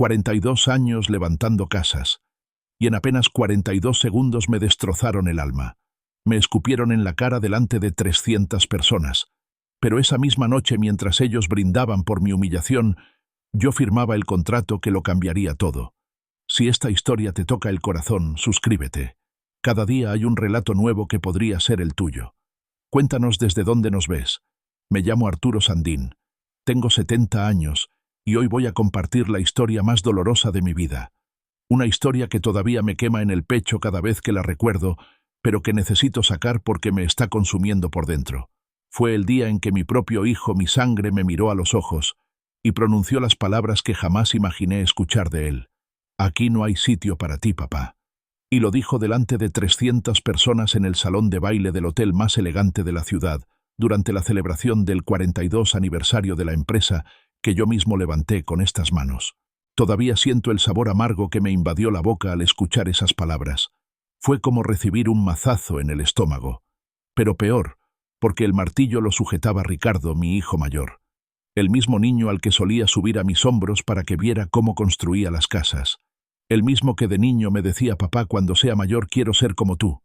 42 años levantando casas, y en apenas 42 segundos me destrozaron el alma. Me escupieron en la cara delante de 300 personas. Pero esa misma noche, mientras ellos brindaban por mi humillación, yo firmaba el contrato que lo cambiaría todo. Si esta historia te toca el corazón, suscríbete. Cada día hay un relato nuevo que podría ser el tuyo. Cuéntanos desde dónde nos ves. Me llamo Arturo Sandín. Tengo 70 años y hoy voy a compartir la historia más dolorosa de mi vida. Una historia que todavía me quema en el pecho cada vez que la recuerdo, pero que necesito sacar porque me está consumiendo por dentro. Fue el día en que mi propio hijo, mi sangre, me miró a los ojos y pronunció las palabras que jamás imaginé escuchar de él. «Aquí no hay sitio para ti, papá». Y lo dijo delante de 300 personas en el salón de baile del hotel más elegante de la ciudad, durante la celebración del 42 aniversario de la empresa que yo mismo levanté con estas manos. Todavía siento el sabor amargo que me invadió la boca al escuchar esas palabras. Fue como recibir un mazazo en el estómago. Pero peor, porque el martillo lo sujetaba Ricardo, mi hijo mayor. El mismo niño al que solía subir a mis hombros para que viera cómo construía las casas. El mismo que de niño me decía: «Papá, cuando sea mayor quiero ser como tú».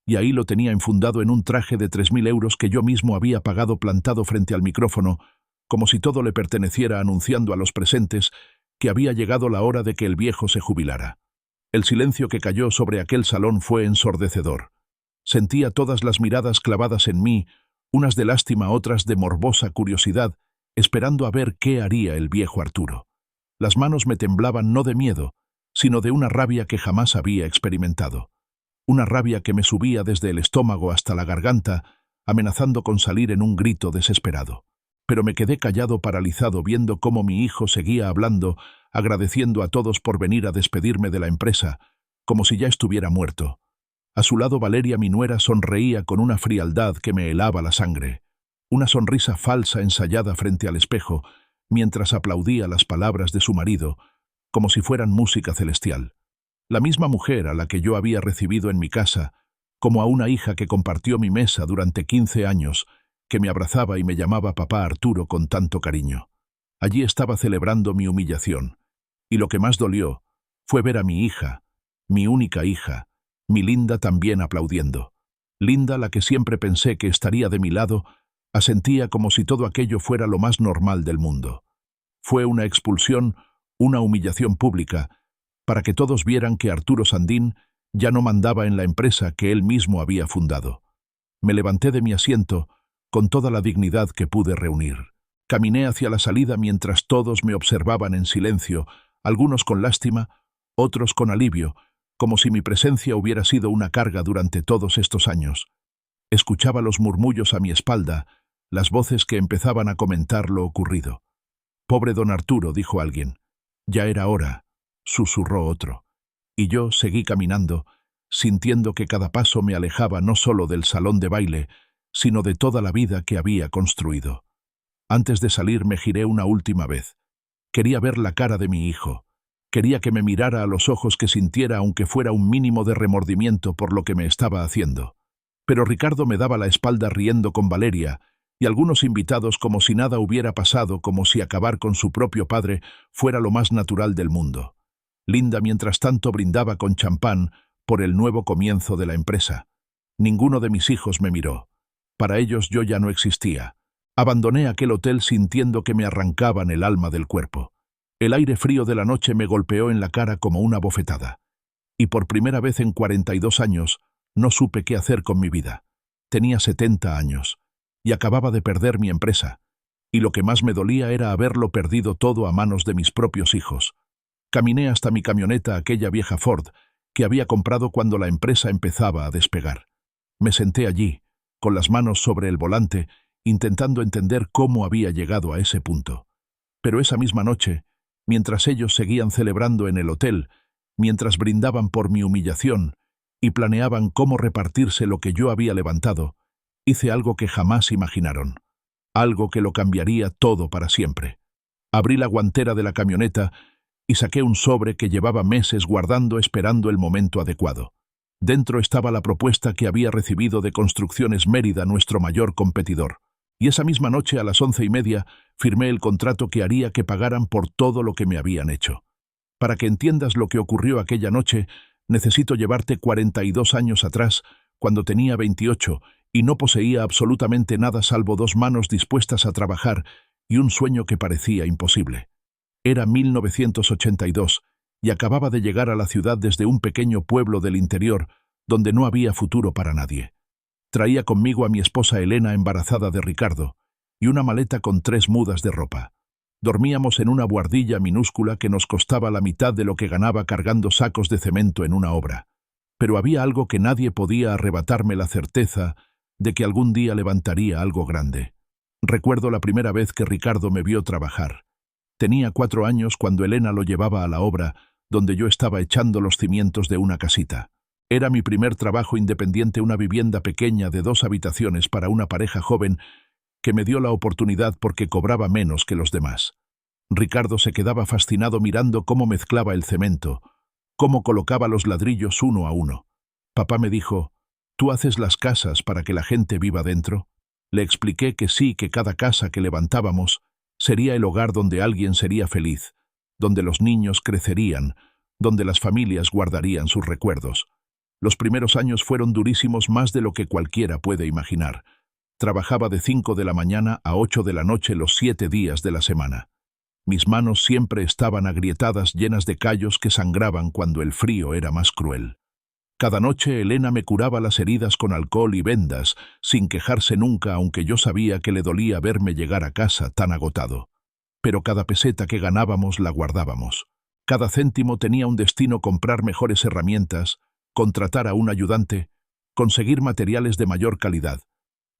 Y ahí lo tenía enfundado en un traje de 3.000 euros que yo mismo había pagado, plantado frente al micrófono, como si todo le perteneciera, anunciando a los presentes que había llegado la hora de que el viejo se jubilara. El silencio que cayó sobre aquel salón fue ensordecedor. Sentía todas las miradas clavadas en mí, unas de lástima, otras de morbosa curiosidad, esperando a ver qué haría el viejo Arturo. Las manos me temblaban no de miedo, sino de una rabia que jamás había experimentado. Una rabia que me subía desde el estómago hasta la garganta, amenazando con salir en un grito desesperado. Pero me quedé callado, paralizado, viendo cómo mi hijo seguía hablando, agradeciendo a todos por venir a despedirme de la empresa, como si ya estuviera muerto. A su lado Valeria, mi nuera, sonreía con una frialdad que me helaba la sangre. Una sonrisa falsa ensayada frente al espejo, mientras aplaudía las palabras de su marido, como si fueran música celestial. La misma mujer a la que yo había recibido en mi casa, como a una hija que compartió mi mesa durante 15 años, que me abrazaba y me llamaba papá Arturo con tanto cariño. Allí estaba celebrando mi humillación. Y lo que más dolió fue ver a mi hija, mi única hija, mi Linda, también aplaudiendo. Linda, la que siempre pensé que estaría de mi lado, asentía como si todo aquello fuera lo más normal del mundo. Fue una expulsión, una humillación pública, para que todos vieran que Arturo Sandín ya no mandaba en la empresa que él mismo había fundado. Me levanté de mi asiento con toda la dignidad que pude reunir. Caminé hacia la salida mientras todos me observaban en silencio, algunos con lástima, otros con alivio, como si mi presencia hubiera sido una carga durante todos estos años. Escuchaba los murmullos a mi espalda, las voces que empezaban a comentar lo ocurrido. «Pobre don Arturo», dijo alguien. «Ya era hora», susurró otro. Y yo seguí caminando, sintiendo que cada paso me alejaba no solo del salón de baile, sino de toda la vida que había construido. Antes de salir me giré una última vez. Quería ver la cara de mi hijo. Quería que me mirara a los ojos, que sintiera aunque fuera un mínimo de remordimiento por lo que me estaba haciendo. Pero Ricardo me daba la espalda riendo con Valeria, y algunos invitados como si nada hubiera pasado, como si acabar con su propio padre fuera lo más natural del mundo. Linda, mientras tanto, brindaba con champán por el nuevo comienzo de la empresa. Ninguno de mis hijos me miró. Para ellos yo ya no existía. Abandoné aquel hotel sintiendo que me arrancaban el alma del cuerpo. El aire frío de la noche me golpeó en la cara como una bofetada. Y por primera vez en 42 años no supe qué hacer con mi vida. Tenía 70 años y acababa de perder mi empresa. Y lo que más me dolía era haberlo perdido todo a manos de mis propios hijos. Caminé hasta mi camioneta, aquella vieja Ford, que había comprado cuando la empresa empezaba a despegar. Me senté allí, con las manos sobre el volante, intentando entender cómo había llegado a ese punto. Pero esa misma noche, mientras ellos seguían celebrando en el hotel, mientras brindaban por mi humillación y planeaban cómo repartirse lo que yo había levantado, hice algo que jamás imaginaron. Algo que lo cambiaría todo para siempre. Abrí la guantera de la camioneta y saqué un sobre que llevaba meses guardando, esperando el momento adecuado. Dentro estaba la propuesta que había recibido de Construcciones Mérida, nuestro mayor competidor. Y esa misma noche, a las 11:30, firmé el contrato que haría que pagaran por todo lo que me habían hecho. Para que entiendas lo que ocurrió aquella noche, necesito llevarte 42 años atrás, cuando tenía 28, y no poseía absolutamente nada salvo 2 manos dispuestas a trabajar y un sueño que parecía imposible. Era 1982, y acababa de llegar a la ciudad desde un pequeño pueblo del interior, donde no había futuro para nadie. Traía conmigo a mi esposa Elena embarazada de Ricardo, y una maleta con 3 mudas de ropa. Dormíamos en una buhardilla minúscula que nos costaba la mitad de lo que ganaba cargando sacos de cemento en una obra. Pero había algo que nadie podía arrebatarme: la certeza de que algún día levantaría algo grande. Recuerdo la primera vez que Ricardo me vio trabajar. Tenía 4 años cuando Elena lo llevaba a la obra, donde yo estaba echando los cimientos de una casita. Era mi primer trabajo independiente, una vivienda pequeña de 2 habitaciones para una pareja joven que me dio la oportunidad porque cobraba menos que los demás. Ricardo se quedaba fascinado mirando cómo mezclaba el cemento, cómo colocaba los ladrillos uno a uno. Papá me dijo: ¿tú haces las casas para que la gente viva dentro? Le expliqué que sí, que cada casa que levantábamos sería el hogar donde alguien sería feliz, donde los niños crecerían, donde las familias guardarían sus recuerdos. Los primeros años fueron durísimos, más de lo que cualquiera puede imaginar. Trabajaba de 5 de la mañana a 8 de la noche los 7 días de la semana. Mis manos siempre estaban agrietadas, llenas de callos que sangraban cuando el frío era más cruel. Cada noche Elena me curaba las heridas con alcohol y vendas, sin quejarse nunca, aunque yo sabía que le dolía verme llegar a casa tan agotado. Pero cada peseta que ganábamos la guardábamos. Cada céntimo tenía un destino: comprar mejores herramientas, contratar a un ayudante, conseguir materiales de mayor calidad.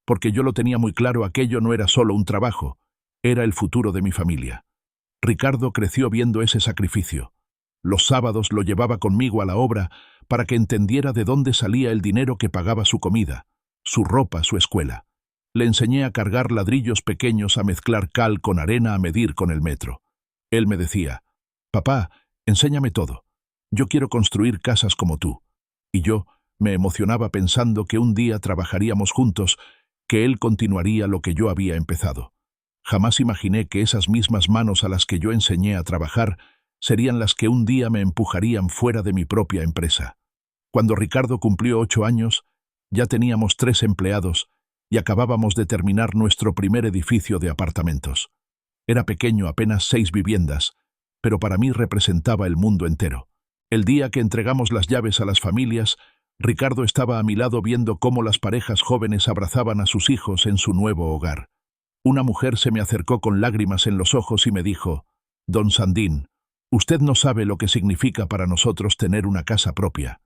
Porque yo lo tenía muy claro, aquello no era solo un trabajo, era el futuro de mi familia. Ricardo creció viendo ese sacrificio. Los sábados lo llevaba conmigo a la obra para que entendiera de dónde salía el dinero que pagaba su comida, su ropa, su escuela. Le enseñé a cargar ladrillos pequeños, a mezclar cal con arena, a medir con el metro. Él me decía: papá, enséñame todo. Yo quiero construir casas como tú. Y yo me emocionaba pensando que un día trabajaríamos juntos, que él continuaría lo que yo había empezado. Jamás imaginé que esas mismas manos a las que yo enseñé a trabajar serían las que un día me empujarían fuera de mi propia empresa. Cuando Ricardo cumplió 8 años, ya teníamos 3 empleados y acabábamos de terminar nuestro primer edificio de apartamentos. Era pequeño, apenas 6 viviendas, pero para mí representaba el mundo entero. El día que entregamos las llaves a las familias, Ricardo estaba a mi lado viendo cómo las parejas jóvenes abrazaban a sus hijos en su nuevo hogar. Una mujer se me acercó con lágrimas en los ojos y me dijo: don Sandín, usted no sabe lo que significa para nosotros tener una casa propia.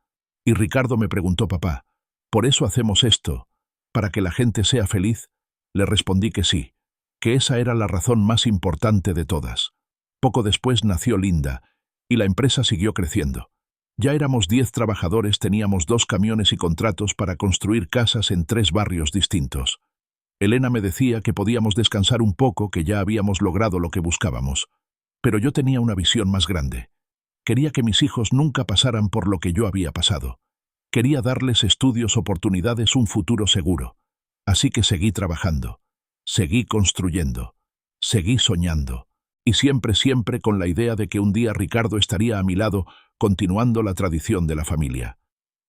Y Ricardo me preguntó: papá, ¿por eso hacemos esto? ¿Para que la gente sea feliz? Le respondí que sí, que esa era la razón más importante de todas. Poco después nació Linda, y la empresa siguió creciendo. Ya éramos 10 trabajadores, teníamos 2 camiones y contratos para construir casas en 3 barrios distintos. Elena me decía que podíamos descansar un poco, que ya habíamos logrado lo que buscábamos. Pero yo tenía una visión más grande. Quería que mis hijos nunca pasaran por lo que yo había pasado. Quería darles estudios, oportunidades, un futuro seguro. Así que seguí trabajando, seguí construyendo, seguí soñando. Y siempre con la idea de que un día Ricardo estaría a mi lado, continuando la tradición de la familia.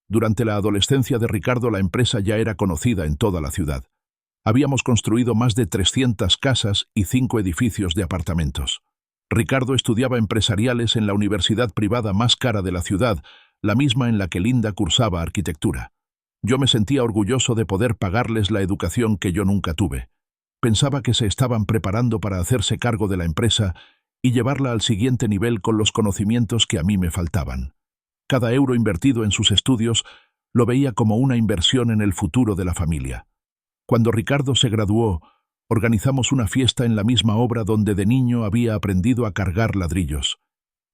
Durante la adolescencia de Ricardo, la empresa ya era conocida en toda la ciudad. Habíamos construido más de 300 casas y 5 edificios de apartamentos. Ricardo estudiaba empresariales en la universidad privada más cara de la ciudad, la misma en la que Linda cursaba arquitectura. Yo me sentía orgulloso de poder pagarles la educación que yo nunca tuve. Pensaba que se estaban preparando para hacerse cargo de la empresa y llevarla al siguiente nivel con los conocimientos que a mí me faltaban. Cada euro invertido en sus estudios lo veía como una inversión en el futuro de la familia. Cuando Ricardo se graduó, organizamos una fiesta en la misma obra donde de niño había aprendido a cargar ladrillos.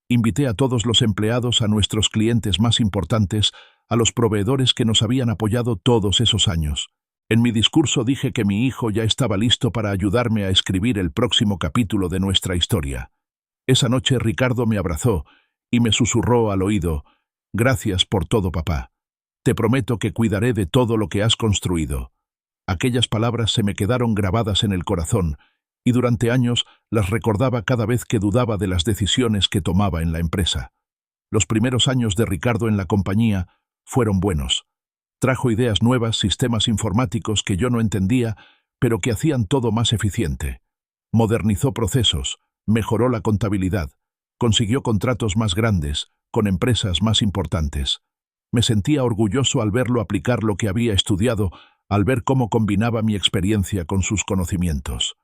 Invité a todos los empleados, a nuestros clientes más importantes, a los proveedores que nos habían apoyado todos esos años. En mi discurso dije que mi hijo ya estaba listo para ayudarme a escribir el próximo capítulo de nuestra historia. Esa noche Ricardo me abrazó y me susurró al oído: gracias por todo, papá. Te prometo que cuidaré de todo lo que has construido. Aquellas palabras se me quedaron grabadas en el corazón y durante años las recordaba cada vez que dudaba de las decisiones que tomaba en la empresa. Los primeros años de Ricardo en la compañía fueron buenos. Trajo ideas nuevas, sistemas informáticos que yo no entendía, pero que hacían todo más eficiente. Modernizó procesos, mejoró la contabilidad, consiguió contratos más grandes, con empresas más importantes. Me sentía orgulloso al verlo aplicar lo que había estudiado, al ver cómo combinaba mi experiencia con sus conocimientos.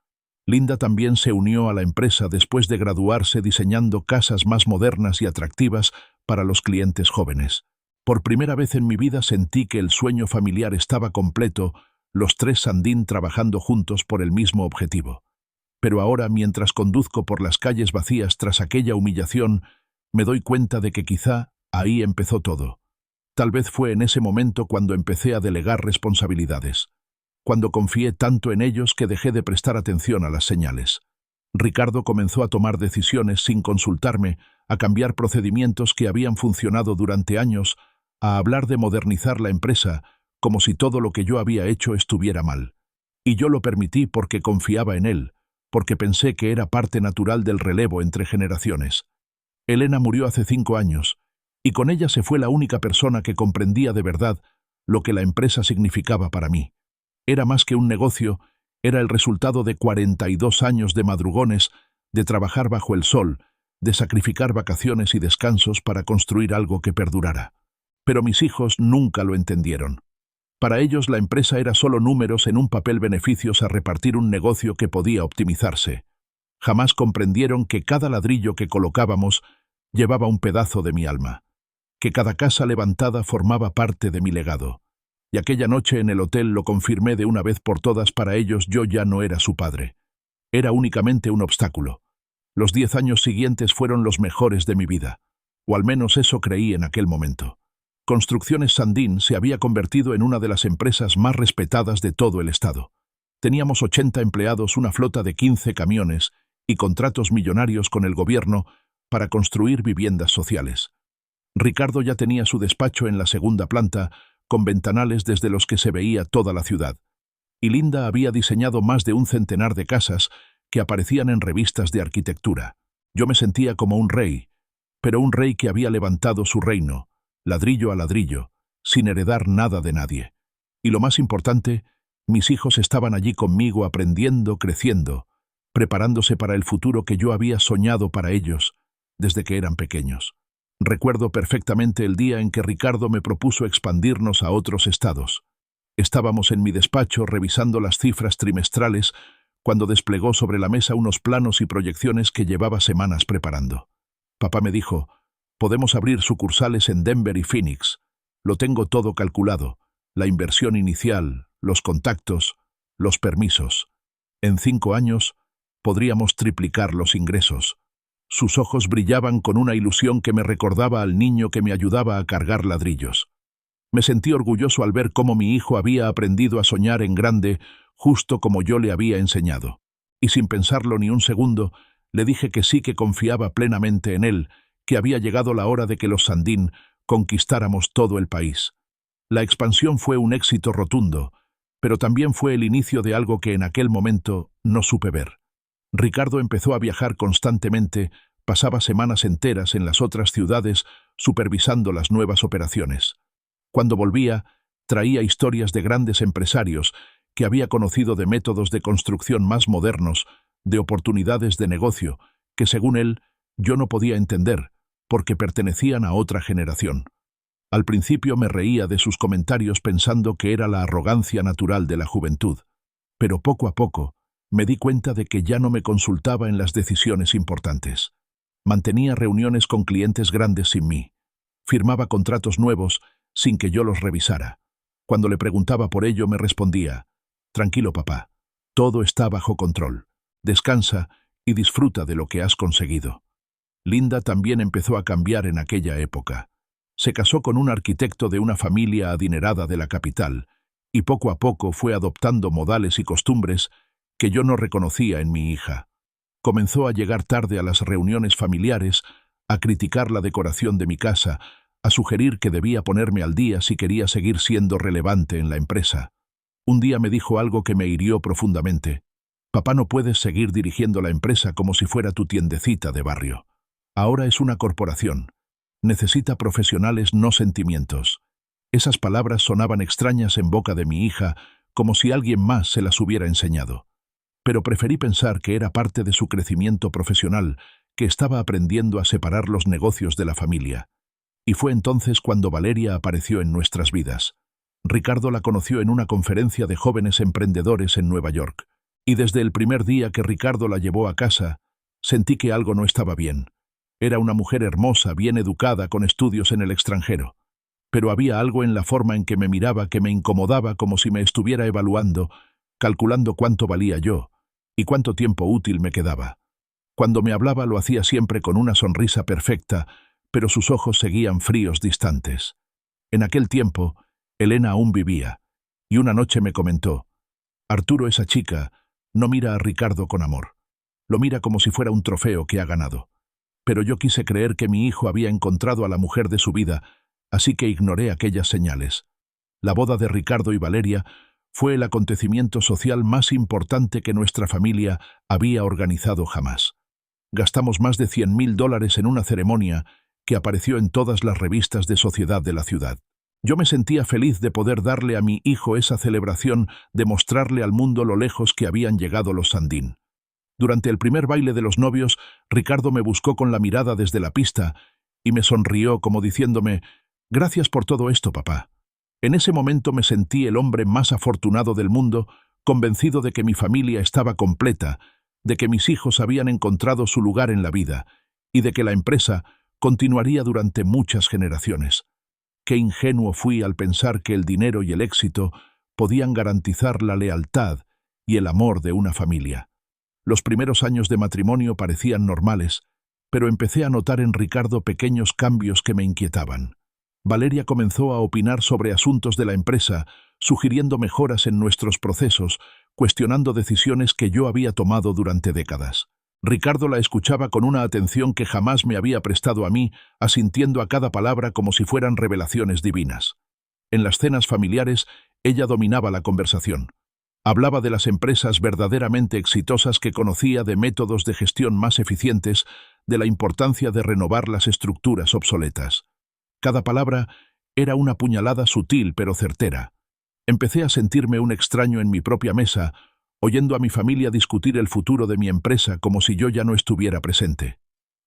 Linda también se unió a la empresa después de graduarse diseñando casas más modernas y atractivas para los clientes jóvenes. Por primera vez en mi vida sentí que el sueño familiar estaba completo, los tres Sandin trabajando juntos por el mismo objetivo. Pero ahora, mientras conduzco por las calles vacías tras aquella humillación, me doy cuenta de que quizá ahí empezó todo. Tal vez fue en ese momento cuando empecé a delegar responsabilidades, cuando confié tanto en ellos que dejé de prestar atención a las señales. Ricardo comenzó a tomar decisiones sin consultarme, a cambiar procedimientos que habían funcionado durante años, a hablar de modernizar la empresa, como si todo lo que yo había hecho estuviera mal. Y yo lo permití porque confiaba en él, porque pensé que era parte natural del relevo entre generaciones. Elena murió hace 5 años, y con ella se fue la única persona que comprendía de verdad lo que la empresa significaba para mí. Era más que un negocio, era el resultado de 42 años de madrugones, de trabajar bajo el sol, de sacrificar vacaciones y descansos para construir algo que perdurara. Pero mis hijos nunca lo entendieron. Para ellos la empresa era solo números en un papel, beneficios a repartir, un negocio que podía optimizarse. Jamás comprendieron que cada ladrillo que colocábamos llevaba un pedazo de mi alma, que cada casa levantada formaba parte de mi legado. Y aquella noche en el hotel lo confirmé de una vez por todas: para ellos yo ya no era su padre. Era únicamente un obstáculo. Los 10 años siguientes fueron los mejores de mi vida, o al menos eso creí en aquel momento. Construcciones Sandin se había convertido en una de las empresas más respetadas de todo el estado. Teníamos 80 empleados, una flota de 15 camiones y contratos millonarios con el gobierno para construir viviendas sociales. Ricardo ya tenía su despacho en la segunda planta, con ventanales desde los que se veía toda la ciudad. Y Linda había diseñado más de un centenar de casas que aparecían en revistas de arquitectura. Yo me sentía como un rey, pero un rey que había levantado su reino, ladrillo a ladrillo, sin heredar nada de nadie. Y lo más importante, mis hijos estaban allí conmigo aprendiendo, creciendo, preparándose para el futuro que yo había soñado para ellos desde que eran pequeños. Recuerdo perfectamente el día en que Ricardo me propuso expandirnos a otros estados. Estábamos en mi despacho revisando las cifras trimestrales cuando desplegó sobre la mesa unos planos y proyecciones que llevaba semanas preparando. Papá me dijo: podemos abrir sucursales en Denver y Phoenix. Lo tengo todo calculado, la inversión inicial, los contactos, los permisos. En 5 años podríamos triplicar los ingresos. Sus ojos brillaban con una ilusión que me recordaba al niño que me ayudaba a cargar ladrillos. Me sentí orgulloso al ver cómo mi hijo había aprendido a soñar en grande, justo como yo le había enseñado. Y sin pensarlo ni un segundo, le dije que sí, que confiaba plenamente en él, que había llegado la hora de que los Sandin conquistáramos todo el país. La expansión fue un éxito rotundo, pero también fue el inicio de algo que en aquel momento no supe ver. Ricardo empezó a viajar constantemente, pasaba semanas enteras en las otras ciudades supervisando las nuevas operaciones. Cuando volvía, traía historias de grandes empresarios que había conocido, de métodos de construcción más modernos, de oportunidades de negocio que, según él, yo no podía entender, porque pertenecían a otra generación. Al principio me reía de sus comentarios pensando que era la arrogancia natural de la juventud, pero poco a poco me di cuenta de que ya no me consultaba en las decisiones importantes. Mantenía reuniones con clientes grandes sin mí. Firmaba contratos nuevos sin que yo los revisara. Cuando le preguntaba por ello me respondía: tranquilo, papá, todo está bajo control. Descansa y disfruta de lo que has conseguido. Linda también empezó a cambiar en aquella época. Se casó con un arquitecto de una familia adinerada de la capital, y poco a poco fue adoptando modales y costumbres que yo no reconocía en mi hija. Comenzó a llegar tarde a las reuniones familiares, a criticar la decoración de mi casa, a sugerir que debía ponerme al día si quería seguir siendo relevante en la empresa. Un día me dijo algo que me hirió profundamente: Papá, no puedes seguir dirigiendo la empresa como si fuera tu tiendecita de barrio. Ahora es una corporación. Necesita profesionales, no sentimientos. Esas palabras sonaban extrañas en boca de mi hija, como si alguien más se las hubiera enseñado. Pero preferí pensar que era parte de su crecimiento profesional, que estaba aprendiendo a separar los negocios de la familia. Y fue entonces cuando Valeria apareció en nuestras vidas. Ricardo la conoció en una conferencia de jóvenes emprendedores en Nueva York. Y desde el primer día que Ricardo la llevó a casa, sentí que algo no estaba bien. Era una mujer hermosa, bien educada, con estudios en el extranjero. Pero había algo en la forma en que me miraba que me incomodaba, como si me estuviera evaluando, calculando cuánto valía yo y cuánto tiempo útil me quedaba. Cuando me hablaba lo hacía siempre con una sonrisa perfecta, pero sus ojos seguían fríos, distantes. En aquel tiempo, Elena aún vivía, y una noche me comentó: Arturo, esa chica no mira a Ricardo con amor. Lo mira como si fuera un trofeo que ha ganado. Pero yo quise creer que mi hijo había encontrado a la mujer de su vida, así que ignoré aquellas señales. La boda de Ricardo y Valeria fue el acontecimiento social más importante que nuestra familia había organizado jamás. Gastamos más de $100.000 en una ceremonia que apareció en todas las revistas de sociedad de la ciudad. Yo me sentía feliz de poder darle a mi hijo esa celebración, de mostrarle al mundo lo lejos que habían llegado los Sandín. Durante el primer baile de los novios, Ricardo me buscó con la mirada desde la pista y me sonrió como diciéndome: «Gracias por todo esto, papá». En ese momento me sentí el hombre más afortunado del mundo, convencido de que mi familia estaba completa, de que mis hijos habían encontrado su lugar en la vida y de que la empresa continuaría durante muchas generaciones. Qué ingenuo fui al pensar que el dinero y el éxito podían garantizar la lealtad y el amor de una familia. Los primeros años de matrimonio parecían normales, pero empecé a notar en Ricardo pequeños cambios que me inquietaban. Valeria comenzó a opinar sobre asuntos de la empresa, sugiriendo mejoras en nuestros procesos, cuestionando decisiones que yo había tomado durante décadas. Ricardo la escuchaba con una atención que jamás me había prestado a mí, asintiendo a cada palabra como si fueran revelaciones divinas. En las cenas familiares, ella dominaba la conversación. Hablaba de las empresas verdaderamente exitosas que conocía, de métodos de gestión más eficientes, de la importancia de renovar las estructuras obsoletas. Cada palabra era una puñalada sutil pero certera. Empecé a sentirme un extraño en mi propia mesa, oyendo a mi familia discutir el futuro de mi empresa como si yo ya no estuviera presente.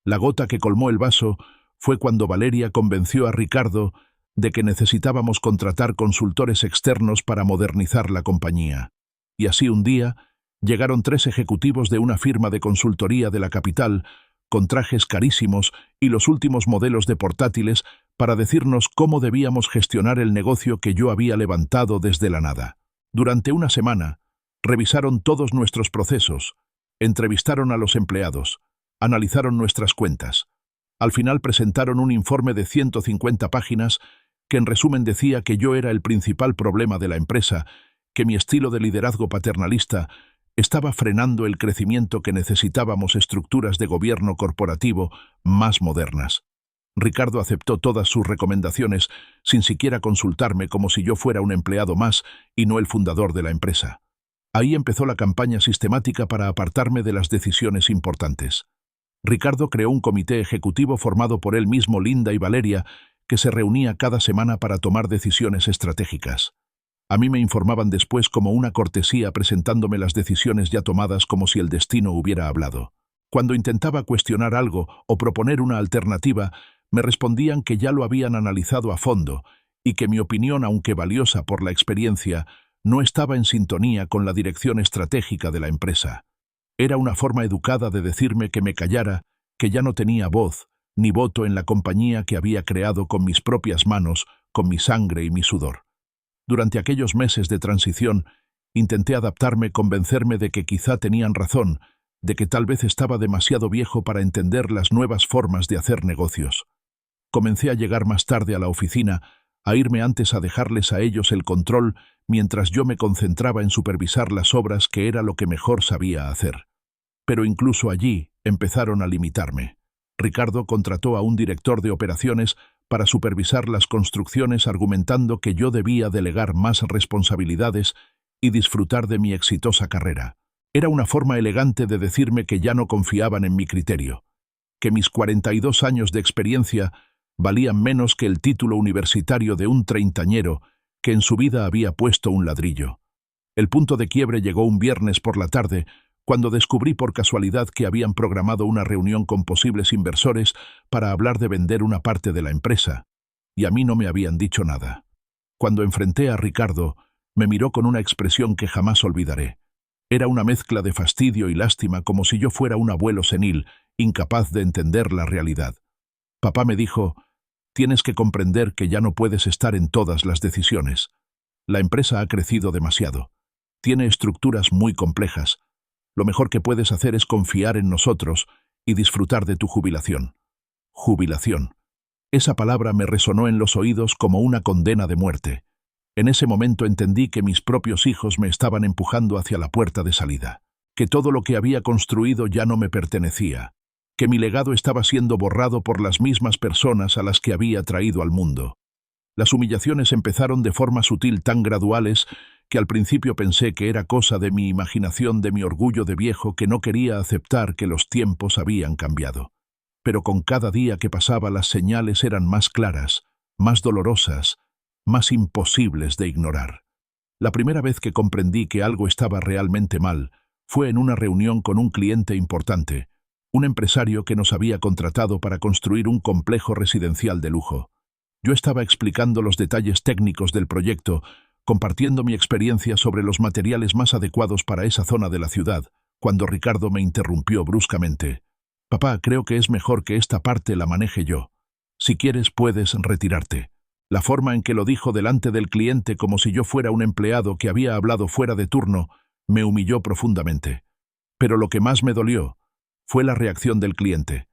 La gota que colmó el vaso fue cuando Valeria convenció a Ricardo de que necesitábamos contratar consultores externos para modernizar la compañía. Y así un día llegaron 3 ejecutivos de una firma de consultoría de la capital, con trajes carísimos y los últimos modelos de portátiles, para decirnos cómo debíamos gestionar el negocio que yo había levantado desde la nada. Durante una semana, revisaron todos nuestros procesos, entrevistaron a los empleados, analizaron nuestras cuentas. Al final presentaron un informe de 150 páginas que en resumen decía que yo era el principal problema de la empresa, que mi estilo de liderazgo paternalista estaba frenando el crecimiento, que necesitábamos estructuras de gobierno corporativo más modernas. Ricardo aceptó todas sus recomendaciones sin siquiera consultarme, como si yo fuera un empleado más y no el fundador de la empresa. Ahí empezó la campaña sistemática para apartarme de las decisiones importantes. Ricardo creó un comité ejecutivo formado por él mismo, Linda y Valeria, que se reunía cada semana para tomar decisiones estratégicas. A mí me informaban después como una cortesía, presentándome las decisiones ya tomadas como si el destino hubiera hablado. Cuando intentaba cuestionar algo o proponer una alternativa, me respondían que ya lo habían analizado a fondo y que mi opinión, aunque valiosa por la experiencia, no estaba en sintonía con la dirección estratégica de la empresa. Era una forma educada de decirme que me callara, que ya no tenía voz ni voto en la compañía que había creado con mis propias manos, con mi sangre y mi sudor. Durante aquellos meses de transición, intenté adaptarme, convencerme de que quizá tenían razón, de que tal vez estaba demasiado viejo para entender las nuevas formas de hacer negocios. Comencé a llegar más tarde a la oficina, a irme antes, a dejarles a ellos el control, mientras yo me concentraba en supervisar las obras, que era lo que mejor sabía hacer. Pero incluso allí empezaron a limitarme. Ricardo contrató a un director de operaciones para supervisar las construcciones, argumentando que yo debía delegar más responsabilidades y disfrutar de mi exitosa carrera. Era una forma elegante de decirme que ya no confiaban en mi criterio, que mis 42 años de experiencia valían menos que el título universitario de un treintañero que en su vida había puesto un ladrillo. El punto de quiebre llegó un viernes por la tarde, cuando descubrí por casualidad que habían programado una reunión con posibles inversores para hablar de vender una parte de la empresa, y a mí no me habían dicho nada. Cuando enfrenté a Ricardo, me miró con una expresión que jamás olvidaré. Era una mezcla de fastidio y lástima, como si yo fuera un abuelo senil, incapaz de entender la realidad. Papá me dijo: «Tienes que comprender que ya no puedes estar en todas las decisiones. La empresa ha crecido demasiado. Tiene estructuras muy complejas. Lo mejor que puedes hacer es confiar en nosotros y disfrutar de tu jubilación». Jubilación. Esa palabra me resonó en los oídos como una condena de muerte. En ese momento entendí que mis propios hijos me estaban empujando hacia la puerta de salida, que todo lo que había construido ya no me pertenecía, que mi legado estaba siendo borrado por las mismas personas a las que había traído al mundo. Las humillaciones empezaron de forma sutil, tan graduales, que al principio pensé que era cosa de mi imaginación, de mi orgullo de viejo que no quería aceptar que los tiempos habían cambiado. Pero con cada día que pasaba las señales eran más claras, más dolorosas, más imposibles de ignorar. La primera vez que comprendí que algo estaba realmente mal fue en una reunión con un cliente importante, un empresario que nos había contratado para construir un complejo residencial de lujo. Yo estaba explicando los detalles técnicos del proyecto, compartiendo mi experiencia sobre los materiales más adecuados para esa zona de la ciudad, cuando Ricardo me interrumpió bruscamente. «Papá, creo que es mejor que esta parte la maneje yo. Si quieres, puedes retirarte». La forma en que lo dijo delante del cliente, como si yo fuera un empleado que había hablado fuera de turno, me humilló profundamente. Pero lo que más me dolió fue la reacción del cliente.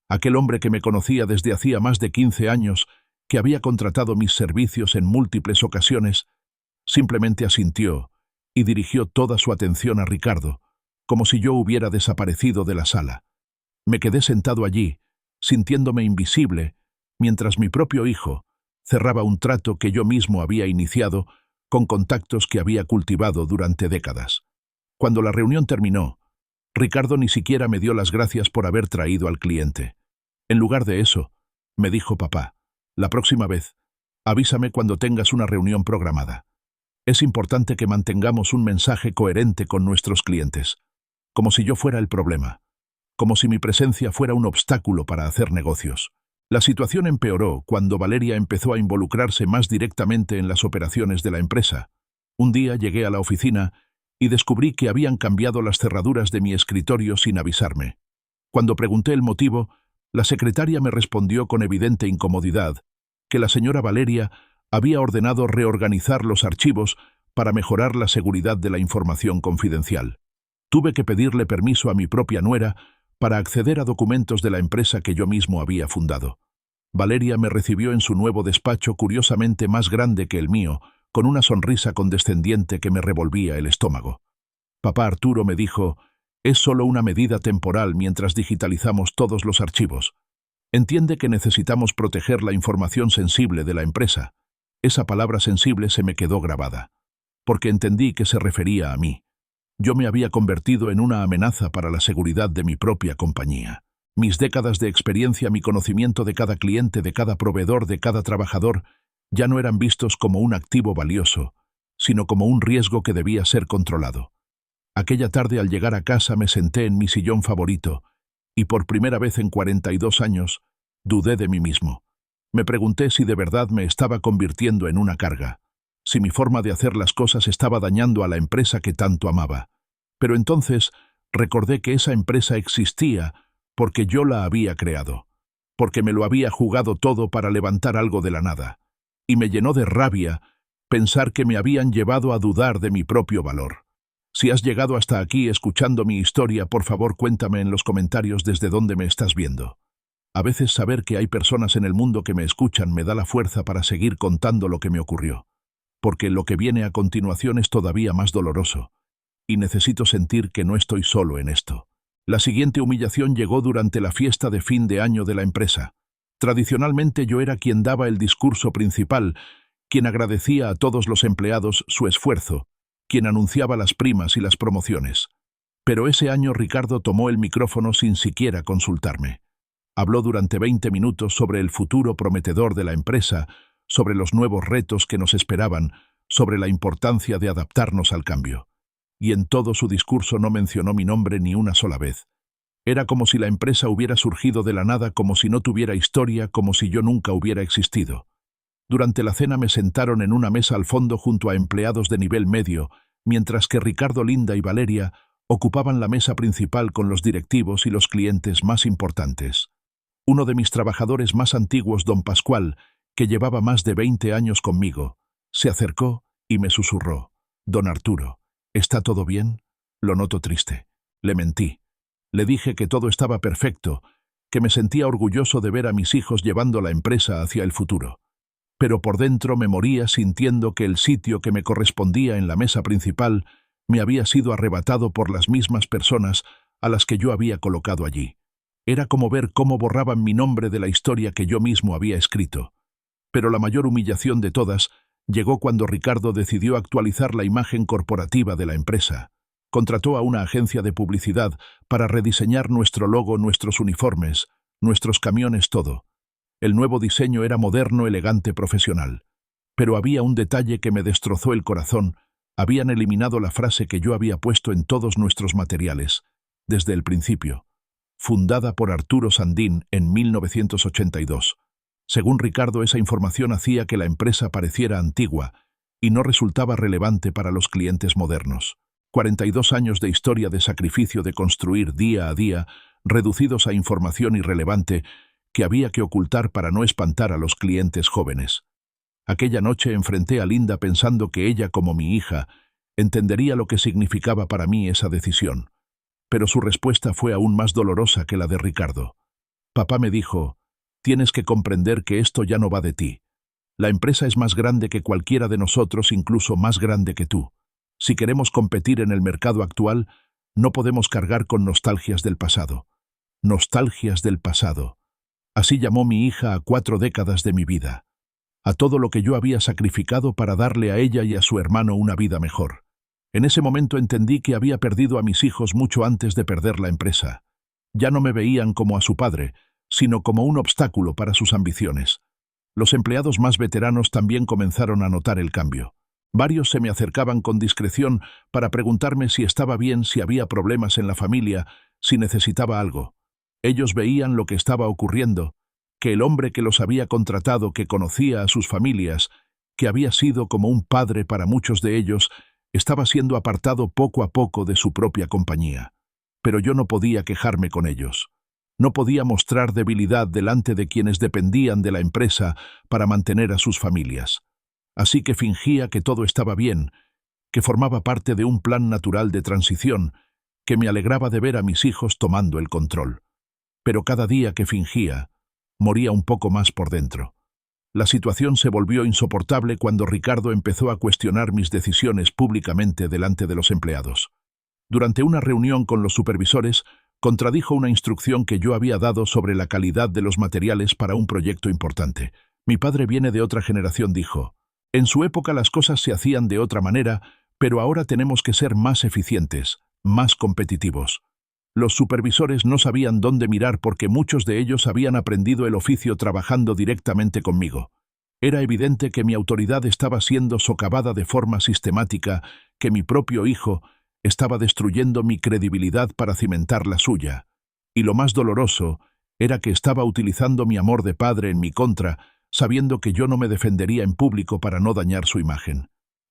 Aquel hombre que me conocía desde hacía más de 15 años, que había contratado mis servicios en múltiples ocasiones, simplemente asintió y dirigió toda su atención a Ricardo, como si yo hubiera desaparecido de la sala. Me quedé sentado allí, sintiéndome invisible, mientras mi propio hijo cerraba un trato que yo mismo había iniciado con contactos que había cultivado durante décadas. Cuando la reunión terminó, Ricardo ni siquiera me dio las gracias por haber traído al cliente. En lugar de eso, me dijo: «Papá, la próxima vez, avísame cuando tengas una reunión programada. Es importante que mantengamos un mensaje coherente con nuestros clientes, como si yo fuera el problema, como si mi presencia fuera un obstáculo para hacer negocios». La situación empeoró cuando Valeria empezó a involucrarse más directamente en las operaciones de la empresa. Un día llegué a la oficina y descubrí que habían cambiado las cerraduras de mi escritorio sin avisarme. Cuando pregunté el motivo, la secretaria me respondió con evidente incomodidad que la señora Valeria había ordenado reorganizar los archivos para mejorar la seguridad de la información confidencial. Tuve que pedirle permiso a mi propia nuera para acceder a documentos de la empresa que yo mismo había fundado. Valeria me recibió en su nuevo despacho, curiosamente más grande que el mío, con una sonrisa condescendiente que me revolvía el estómago. «Papá Arturo», me dijo, «es solo una medida temporal mientras digitalizamos todos los archivos. Entiende que necesitamos proteger la información sensible de la empresa». Esa palabra sensible se me quedó grabada, porque entendí que se refería a mí. Yo me había convertido en una amenaza para la seguridad de mi propia compañía. Mis décadas de experiencia, mi conocimiento de cada cliente, de cada proveedor, de cada trabajador, ya no eran vistos como un activo valioso, sino como un riesgo que debía ser controlado. Aquella tarde, al llegar a casa, me senté en mi sillón favorito y por primera vez en 42 años dudé de mí mismo. Me pregunté si de verdad me estaba convirtiendo en una carga, si mi forma de hacer las cosas estaba dañando a la empresa que tanto amaba. Pero entonces recordé que esa empresa existía porque yo la había creado, porque me lo había jugado todo para levantar algo de la nada, y me llenó de rabia pensar que me habían llevado a dudar de mi propio valor. Si has llegado hasta aquí escuchando mi historia, por favor cuéntame en los comentarios desde dónde me estás viendo. A veces saber que hay personas en el mundo que me escuchan me da la fuerza para seguir contando lo que me ocurrió, porque lo que viene a continuación es todavía más doloroso, y necesito sentir que no estoy solo en esto. La siguiente humillación llegó durante la fiesta de fin de año de la empresa. Tradicionalmente yo era quien daba el discurso principal, quien agradecía a todos los empleados su esfuerzo, quien anunciaba las primas y las promociones. Pero ese año Ricardo tomó el micrófono sin siquiera consultarme. Habló durante 20 minutos sobre el futuro prometedor de la empresa, sobre los nuevos retos que nos esperaban, sobre la importancia de adaptarnos al cambio. Y en todo su discurso no mencionó mi nombre ni una sola vez. Era como si la empresa hubiera surgido de la nada, como si no tuviera historia, como si yo nunca hubiera existido. Durante la cena me sentaron en una mesa al fondo junto a empleados de nivel medio, mientras que Ricardo, Linda y Valeria ocupaban la mesa principal con los directivos y los clientes más importantes. Uno de mis trabajadores más antiguos, don Pascual, que llevaba más de 20 años conmigo, se acercó y me susurró: «Don Arturo, ¿está todo bien?» Lo noto triste. Le mentí. Le dije que todo estaba perfecto, que me sentía orgulloso de ver a mis hijos llevando la empresa hacia el futuro. Pero por dentro me moría sintiendo que el sitio que me correspondía en la mesa principal me había sido arrebatado por las mismas personas a las que yo había colocado allí. Era como ver cómo borraban mi nombre de la historia que yo mismo había escrito. Pero la mayor humillación de todas llegó cuando Ricardo decidió actualizar la imagen corporativa de la empresa. Contrató a una agencia de publicidad para rediseñar nuestro logo, nuestros uniformes, nuestros camiones, todo. El nuevo diseño era moderno, elegante, profesional. Pero había un detalle que me destrozó el corazón. Habían eliminado la frase que yo había puesto en todos nuestros materiales, desde el principio. Fundada por Arturo Sandín en 1982. Según Ricardo, esa información hacía que la empresa pareciera antigua y no resultaba relevante para los clientes modernos. 42 años de historia, de sacrificio, de construir día a día, reducidos a información irrelevante que había que ocultar para no espantar a los clientes jóvenes. Aquella noche enfrenté a Linda pensando que ella, como mi hija, entendería lo que significaba para mí esa decisión. Pero su respuesta fue aún más dolorosa que la de Ricardo. Papá me dijo: «Tienes que comprender que esto ya no va de ti. La empresa es más grande que cualquiera de nosotros, incluso más grande que tú. Si queremos competir en el mercado actual, no podemos cargar con nostalgias del pasado». Nostalgias del pasado. Así llamó mi hija a 4 décadas de mi vida. A todo lo que yo había sacrificado para darle a ella y a su hermano una vida mejor. En ese momento entendí que había perdido a mis hijos mucho antes de perder la empresa. Ya no me veían como a su padre, sino como un obstáculo para sus ambiciones. Los empleados más veteranos también comenzaron a notar el cambio. Varios se me acercaban con discreción para preguntarme si estaba bien, si había problemas en la familia, si necesitaba algo. Ellos veían lo que estaba ocurriendo, que el hombre que los había contratado, que conocía a sus familias, que había sido como un padre para muchos de ellos, estaba siendo apartado poco a poco de su propia compañía. Pero yo no podía quejarme con ellos. No podía mostrar debilidad delante de quienes dependían de la empresa para mantener a sus familias. Así que fingía que todo estaba bien, que formaba parte de un plan natural de transición, que me alegraba de ver a mis hijos tomando el control. Pero cada día que fingía, moría un poco más por dentro. La situación se volvió insoportable cuando Ricardo empezó a cuestionar mis decisiones públicamente delante de los empleados. Durante una reunión con los supervisores, contradijo una instrucción que yo había dado sobre la calidad de los materiales para un proyecto importante. «Mi padre viene de otra generación», dijo. «En su época las cosas se hacían de otra manera, pero ahora tenemos que ser más eficientes, más competitivos». Los supervisores no sabían dónde mirar porque muchos de ellos habían aprendido el oficio trabajando directamente conmigo. Era evidente que mi autoridad estaba siendo socavada de forma sistemática, que mi propio hijo estaba destruyendo mi credibilidad para cimentar la suya. Y lo más doloroso era que estaba utilizando mi amor de padre en mi contra, sabiendo que yo no me defendería en público para no dañar su imagen.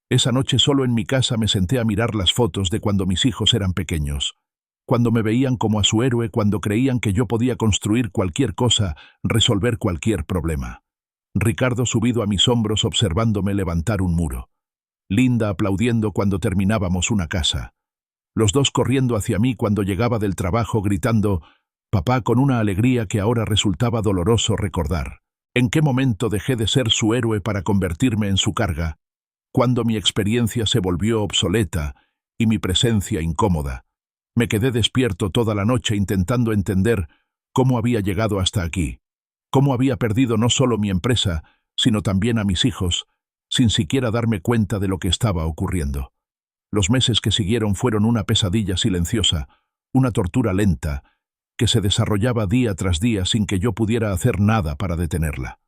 Esa noche solo en mi casa me senté a mirar las fotos de cuando mis hijos eran pequeños. Cuando me veían como a su héroe, cuando creían que yo podía construir cualquier cosa, resolver cualquier problema. Ricardo subido a mis hombros observándome levantar un muro. Linda aplaudiendo cuando terminábamos una casa. Los dos corriendo hacia mí cuando llegaba del trabajo gritando «papá» con una alegría que ahora resultaba doloroso recordar. ¿En qué momento dejé de ser su héroe para convertirme en su carga? Cuando mi experiencia se volvió obsoleta y mi presencia incómoda. Me quedé despierto toda la noche intentando entender cómo había llegado hasta aquí, cómo había perdido no solo mi empresa, sino también a mis hijos, sin siquiera darme cuenta de lo que estaba ocurriendo. Los meses que siguieron fueron una pesadilla silenciosa, una tortura lenta, que se desarrollaba día tras día sin que yo pudiera hacer nada para detenerla.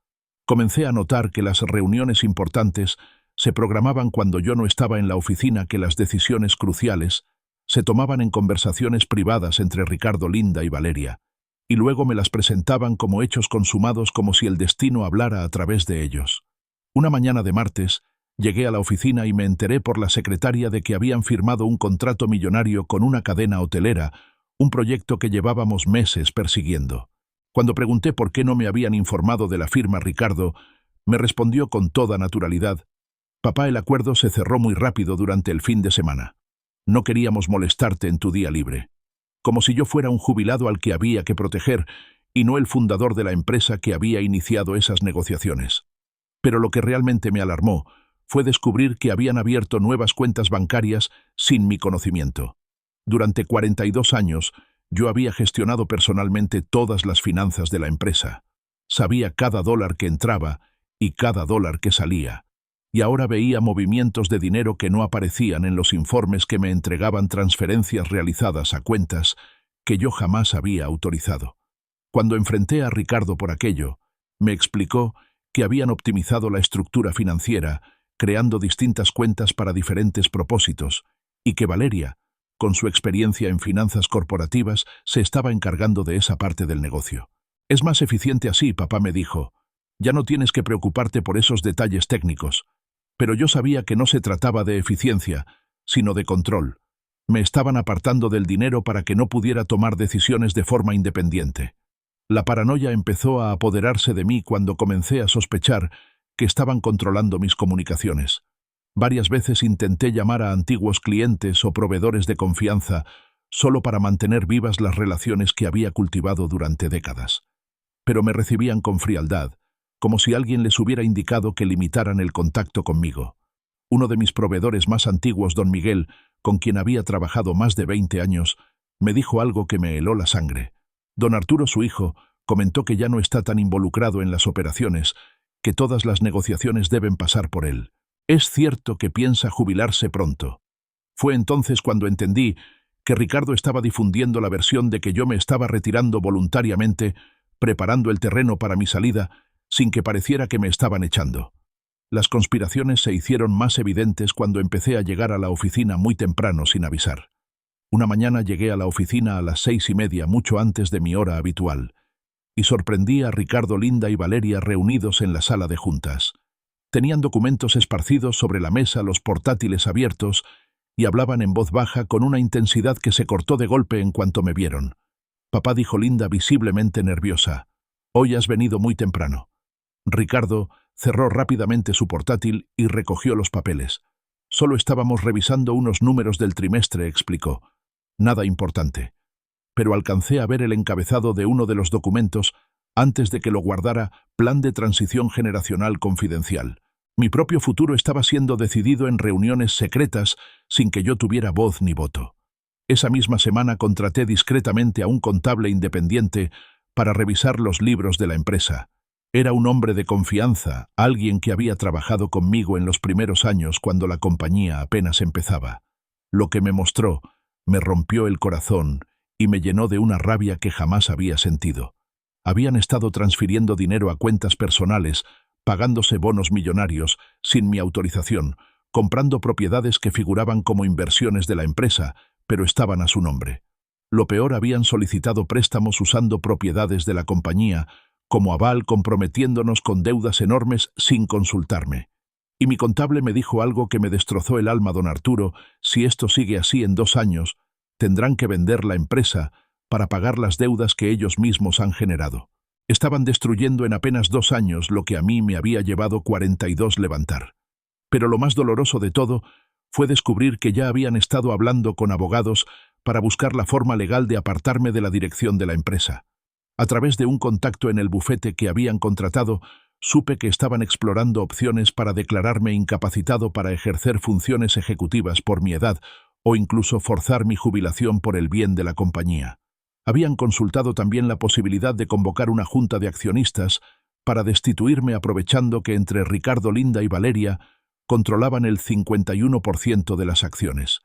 Comencé a notar que las reuniones importantes se programaban cuando yo no estaba en la oficina, que las decisiones cruciales se tomaban en conversaciones privadas entre Ricardo, Linda y Valeria, y luego me las presentaban como hechos consumados, como si el destino hablara a través de ellos. Una mañana de martes, llegué a la oficina y me enteré por la secretaria de que habían firmado un contrato millonario con una cadena hotelera, un proyecto que llevábamos meses persiguiendo. Cuando pregunté por qué no me habían informado de la firma, Ricardo me respondió con toda naturalidad: «Papá, el acuerdo se cerró muy rápido durante el fin de semana. No queríamos molestarte en tu día libre». Como si yo fuera un jubilado al que había que proteger y no el fundador de la empresa que había iniciado esas negociaciones. Pero lo que realmente me alarmó fue descubrir que habían abierto nuevas cuentas bancarias sin mi conocimiento. Durante 42 años, yo había gestionado personalmente todas las finanzas de la empresa. Sabía cada dólar que entraba y cada dólar que salía. Y ahora veía movimientos de dinero que no aparecían en los informes que me entregaban, transferencias realizadas a cuentas que yo jamás había autorizado. Cuando enfrenté a Ricardo por aquello, me explicó que habían optimizado la estructura financiera, creando distintas cuentas para diferentes propósitos, y que Valeria, con su experiencia en finanzas corporativas, se estaba encargando de esa parte del negocio. «Es más eficiente así», papá me dijo. «Ya no tienes que preocuparte por esos detalles técnicos». Pero yo sabía que no se trataba de eficiencia, sino de control. Me estaban apartando del dinero para que no pudiera tomar decisiones de forma independiente. La paranoia empezó a apoderarse de mí cuando comencé a sospechar que estaban controlando mis comunicaciones. Varias veces intenté llamar a antiguos clientes o proveedores de confianza solo para mantener vivas las relaciones que había cultivado durante décadas. Pero me recibían con frialdad, como si alguien les hubiera indicado que limitaran el contacto conmigo. Uno de mis proveedores más antiguos, don Miguel, con quien había trabajado más de 20 años, me dijo algo que me heló la sangre. Don Arturo, su hijo, comentó que ya no está tan involucrado en las operaciones, que todas las negociaciones deben pasar por él. Es cierto que piensa jubilarse pronto. Fue entonces cuando entendí que Ricardo estaba difundiendo la versión de que yo me estaba retirando voluntariamente, preparando el terreno para mi salida, sin que pareciera que me estaban echando. Las conspiraciones se hicieron más evidentes cuando empecé a llegar a la oficina muy temprano sin avisar. Una mañana llegué a la oficina a las 6:30, mucho antes de mi hora habitual, y sorprendí a Ricardo, Linda y Valeria reunidos en la sala de juntas. Tenían documentos esparcidos sobre la mesa, los portátiles abiertos, y hablaban en voz baja con una intensidad que se cortó de golpe en cuanto me vieron. «Papá», dijo Linda visiblemente nerviosa, «hoy has venido muy temprano». Ricardo cerró rápidamente su portátil y recogió los papeles. «Solo estábamos revisando unos números del trimestre», explicó. «Nada importante». Pero alcancé a ver el encabezado de uno de los documentos antes de que lo guardara: Plan de Transición Generacional Confidencial. Mi propio futuro estaba siendo decidido en reuniones secretas sin que yo tuviera voz ni voto. Esa misma semana contraté discretamente a un contable independiente para revisar los libros de la empresa. Era un hombre de confianza, alguien que había trabajado conmigo en los primeros años cuando la compañía apenas empezaba. Lo que me mostró me rompió el corazón y me llenó de una rabia que jamás había sentido. Habían estado transfiriendo dinero a cuentas personales, pagándose bonos millonarios sin mi autorización, comprando propiedades que figuraban como inversiones de la empresa, pero estaban a su nombre. Lo peor, habían solicitado préstamos usando propiedades de la compañía como aval, comprometiéndonos con deudas enormes sin consultarme. Y mi contable me dijo algo que me destrozó el alma: don Arturo, si esto sigue así, en 2 años tendrán que vender la empresa para pagar las deudas que ellos mismos han generado. Estaban destruyendo en apenas 2 años lo que a mí me había llevado 42 levantar. Pero lo más doloroso de todo fue descubrir que ya habían estado hablando con abogados para buscar la forma legal de apartarme de la dirección de la empresa. A través de un contacto en el bufete que habían contratado, supe que estaban explorando opciones para declararme incapacitado para ejercer funciones ejecutivas por mi edad, o incluso forzar mi jubilación por el bien de la compañía. Habían consultado también la posibilidad de convocar una junta de accionistas para destituirme, aprovechando que entre Ricardo, Linda y Valeria controlaban el 51% de las acciones.